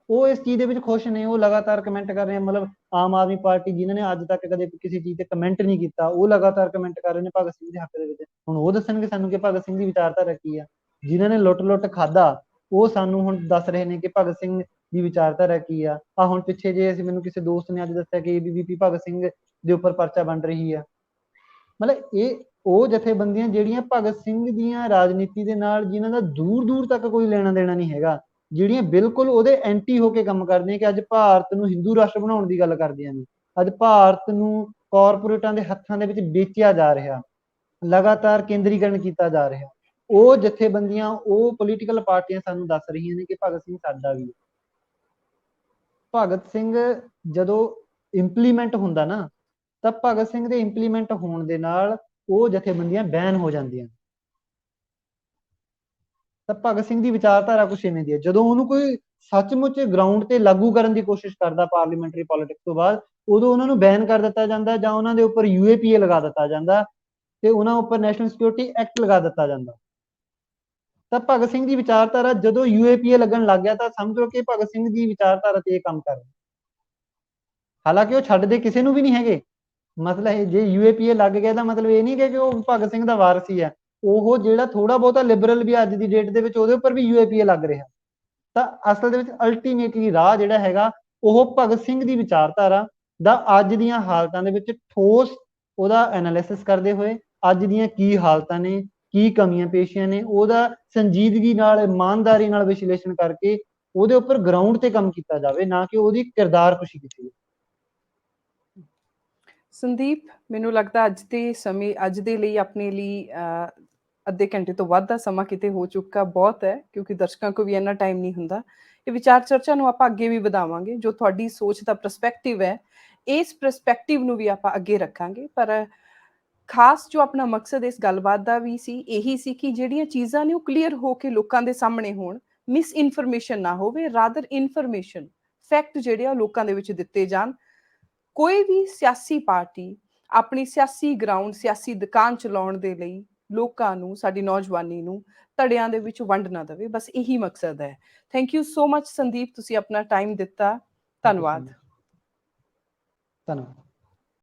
ਉਹ ਇਸ ਚੀਜ਼ ਦੇ ਵਿੱਚ ਖੁਸ਼ ਨੇ। ਉਹ ਲਗਾਤਾਰ ਕਮੈਂਟ ਕਰ ਰਹੇ ਆ, ਮਤਲਬ ਆਮ ਆਦਮੀ ਪਾਰਟੀ ਜਿਨ੍ਹਾਂ ਨੇ ਅੱਜ ਤੱਕ ਕਦੇ ਕਿਸੇ ਚੀਜ਼ ਤੇ ਕਮੈਂਟ ਨਹੀਂ ਕੀਤਾ ਉਹ ਲਗਾਤਾਰ ਕਮੈਂਟ ਕਰ ਰਹੇ ਨੇ ਭਗਤ ਸਿੰਘ ਦੇ ਹੱਕ ਦੇ ਵਿੱਚ। ਹੁਣ ਉਹ ਦੱਸਣਗੇ ਸਾਨੂੰ ਕਿ ਭਗਤ ਸਿੰਘ ਦੀ ਵਿਚਾਰਧਾਰਾ ਕੀ ਆ। ਜਿਨ੍ਹਾਂ ਨੇ ਲੁੱਟ ਖਾਦਾ ਉਹ ਸਾਨੂੰ ਹੁਣ ਦੱਸ ਰਹੇ ਨੇ ਕਿ ਭਗਤ ਸਿੰਘ ਦੀ ਵਿਚਾਰਧਾਰਾ ਕੀ ਆ। ਹੁਣ ਪਿੱਛੇ ਜੇ ਅਸੀਂ ਮੈਨੂੰ ਕਿਸੇ ਦੋਸਤ ਨੇ ਅੱਜ ਦੱਸਿਆ ਕਿ ABVP ਭਗਤ ਸਿੰਘ ਦੇ ਉੱਪਰ ਪਰਚਾ ਬਣ ਰਹੀ ਆ। ਮਤਲਬ ਇਹ ਉਹ ਜਥੇਬੰਦੀਆਂ ਜਿਹੜੀਆਂ ਭਗਤ ਸਿੰਘ ਦੀਆਂ ਰਾਜਨੀਤੀ ਦੇ ਨਾਲ ਜਿਨ੍ਹਾਂ ਦਾ ਦੂਰ ਦੂਰ ਤੱਕ ਕੋਈ ਲੈਣਾ ਦੇਣਾ ਨਹੀਂ ਹੈਗਾ, ਜਿਹੜੀਆਂ ਬਿਲਕੁਲ ਉਹਦੇ ਐਂਟੀ ਹੋ ਕੇ ਕੰਮ ਕਰਦੀਆਂ ਕਿ ਅੱਜ ਭਾਰਤ ਨੂੰ ਹਿੰਦੂ ਰਾਸ਼ਟਰ ਬਣਾਉਣ ਦੀ ਗੱਲ ਕਰਦੀਆਂ ਨੇ, ਅੱਜ ਭਾਰਤ ਨੂੰ ਕਾਰਪੋਰੇਟਾਂ ਦੇ ਹੱਥਾਂ ਦੇ ਵਿੱਚ ਵੇਚਿਆ ਜਾ ਰਿਹਾ, ਲਗਾਤਾਰ ਕੇਂਦਰੀਕਰਨ ਕੀਤਾ ਜਾ ਰਿਹਾ, ਉਹ ਜਥੇਬੰਦੀਆਂ ਉਹ ਪੋਲੀਟੀਕਲ ਪਾਰਟੀਆਂ ਸਾਨੂੰ ਦੱਸ ਰਹੀਆਂ ਨੇ ਕਿ ਭਗਤ ਸਿੰਘ ਸਾਡਾ ਵੀ। ਭਗਤ ਸਿੰਘ ਜਦੋਂ ਇੰਪਲੀਮੈਂਟ ਹੁੰਦਾ ਨਾ ਤਾਂ ਭਗਤ ਸਿੰਘ ਦੇ ਇੰਪਲੀਮੈਂਟ ਹੋਣ ਦੇ ਨਾਲ ਉਹ ਜਥੇਬੰਦੀਆਂ ਬੈਨ ਹੋ ਜਾਂਦੀਆਂ। ਤਾਂ ਭਗਤ ਸਿੰਘ ਦੀ ਵਿਚਾਰਧਾਰਾ ਕੁਛ ਇਵੇਂ ਦੀ ਹੈ, ਜਦੋਂ ਉਹਨੂੰ ਕੋਈ ਸੱਚਮੁੱਚ ਗਰਾਊਂਡ ਤੇ ਲਾਗੂ ਕਰਨ ਦੀ ਕੋਸ਼ਿਸ਼ ਕਰਦਾ ਪਾਰਲੀਮੈਂਟਰੀ ਪੋਲਿਟਿਕਸ ਤੋਂ ਬਾਅਦ, ਉਦੋਂ ਉਹਨਾਂ ਨੂੰ ਬੈਨ ਕਰ ਦਿੱਤਾ ਜਾਂਦਾ ਜਾਂ ਉਹਨਾਂ ਦੇ ਉੱਪਰ UAPA ਲਗਾ ਦਿੱਤਾ ਜਾਂਦਾ ਤੇ ਉਹਨਾਂ ਉੱਪਰ ਨੈਸ਼ਨਲ ਸਿਕਿਉਰਿਟੀ ਐਕਟ ਲਗਾ ਦਿੱਤਾ ਜਾਂਦਾ। ਤਾਂ ਭਗਤ ਸਿੰਘ ਦੀ ਵਿਚਾਰਧਾਰਾ ਜਦੋਂ UAPA ਲੱਗਣ ਲੱਗ ਗਿਆ ਤਾਂ ਸਮਝੋ ਕਿ ਭਗਤ ਸਿੰਘ ਦੀ ਵਿਚਾਰਧਾਰਾ ਤੇ ਇਹ ਕੰਮ ਕਰ ਰਿਹਾ। ਹਾਲਾਂਕਿ ਉਹ ਛੱਡਦੇ ਕਿਸੇ ਨੂੰ ਵੀ ਨਹੀਂ ਹੈਗੇ। ਮਤਲਬ ਇਹ ਜੇ UAPA ਲੱਗ ਗਿਆ ਤਾਂ ਮਤਲਬ ਇਹ ਨਹੀਂ ਕਿ ਉਹ ਭਗਤ ਸਿੰਘ ਦਾ ਵਾਰਸ ਹੀ ਹੈ। ਉਹ ਜਿਹੜਾ ਥੋੜਾ ਬਹੁਤਾ ਲਿਬਰਲ ਵੀ ਅੱਜ ਦੀ ਡੇਟ ਦੇ ਵਿੱਚ ਉਹਦੇ ਉੱਪਰ ਵੀ UAPA ਲੱਗ ਰਿਹਾ। ਤਾਂ ਅਸਲ ਦੇ ਵਿੱਚ ਅਲਟੀਮੇਟਲੀ ਰਾਹ ਜਿਹੜਾ ਹੈਗਾ ਉਹ ਭਗਤ ਸਿੰਘ ਦੀ ਵਿਚਾਰਧਾਰਾ ਦਾ ਅੱਜ ਦੀਆਂ ਹਾਲਤਾਂ ਦੇ ਵਿੱਚ ਠੋਸ ਉਹਦਾ ਐਨਾਲਿਸਿਸ ਕਰਦੇ ਹੋਏ ਅੱਜ ਦੀਆਂ ਕੀ ਹਾਲਤਾਂ ਨੇ, ਕੀ ਕਮੀਆਂ ਪੇਸ਼ੀਆਂ ਨੇ, ਉਹਦਾ ਸੰਜੀਦਗੀ ਨਾਲ ਇਮਾਨਦਾਰੀ ਨਾਲ ਵਿਸ਼ਲੇਸ਼ਣ ਕਰਕੇ ਉਹਦੇ ਉੱਪਰ ਗਰਾਊਂਡ ਤੇ ਕੰਮ ਕੀਤਾ ਜਾਵੇ, ਨਾ ਕਿ ਉਹਦੀ ਕਿਰਦਾਰ ਕੁਸ਼ੀ ਕੀਤੀ ਜਾਵੇ। ਸੰਦੀਪ, ਮੈਨੂੰ ਲੱਗਦਾ ਅੱਜ ਦੇ ਸਮੇਂ ਅੱਜ ਦੇ ਲਈ ਆਪਣੇ ਲਈ ਅੱਧੇ ਘੰਟੇ ਤੋਂ ਵੱਧ ਦਾ ਸਮਾਂ ਕਿਤੇ ਹੋ ਚੁੱਕਾ ਬਹੁਤ ਹੈ, ਕਿਉਂਕਿ ਦਰਸ਼ਕਾਂ ਕੋਲ ਵੀ ਇੰਨਾ ਟਾਈਮ ਨਹੀਂ ਹੁੰਦਾ। ਇਹ ਵਿਚਾਰ ਚਰਚਾ ਨੂੰ ਆਪਾਂ ਅੱਗੇ ਵੀ ਵਧਾਵਾਂਗੇ। ਜੋ ਤੁਹਾਡੀ ਸੋਚ ਦਾ ਪਰਸਪੈਕਟਿਵ ਹੈ, ਇਸ ਪਰਸਪੈਕਟਿਵ ਨੂੰ ਵੀ ਆਪਾਂ ਅੱਗੇ ਰੱਖਾਂਗੇ। ਪਰ ਖਾਸ ਜੋ ਆਪਣਾ ਮਕਸਦ ਇਸ ਗੱਲਬਾਤ ਦਾ ਵੀ ਸੀ ਇਹੀ ਸੀ ਕਿ ਜਿਹੜੀਆਂ ਚੀਜ਼ਾਂ ਨੇ ਉਹ ਕਲੀਅਰ ਹੋ ਕੇ ਲੋਕਾਂ ਦੇ ਸਾਹਮਣੇ ਹੋਣ, ਮਿਸ ਇਨਫੋਰਮੇਸ਼ਨ ਨਾ ਹੋਵੇ, ਰਾਦਰ ਇਨਫੋਰਮੇਸ਼ਨ, ਫੈਕਟ ਜਿਹੜੇ ਆ ਲੋਕਾਂ ਦੇ ਵਿੱਚ ਦਿੱਤੇ ਜਾਣ। ਕੋਈ ਵੀ ਸਿਆਸੀ ਪਾਰਟੀ ਆਪਣੀ ਸਿਆਸੀ ਗਰਾਊਂਡ, ਸਿਆਸੀ ਦੁਕਾਨ ਚਲਾਉਣ ਦੇ ਲਈ ਲੋਕਾਂ ਨੂੰ, ਸਾਡੀ ਨੌਜਵਾਨੀ ਨੂੰ ਧੜਿਆਂ ਦੇ ਵਿੱਚ ਵੰਡ ਨਾ ਦੇਵੇ, ਬਸ ਇਹੀ ਮਕਸਦ ਹੈ। Thank you so much Sandeep, ਤੁਸੀਂ ਆਪਣਾ ਟਾਈਮ ਦਿੱਤਾ। ਧੰਨਵਾਦ। ਧੰਨਵਾਦ।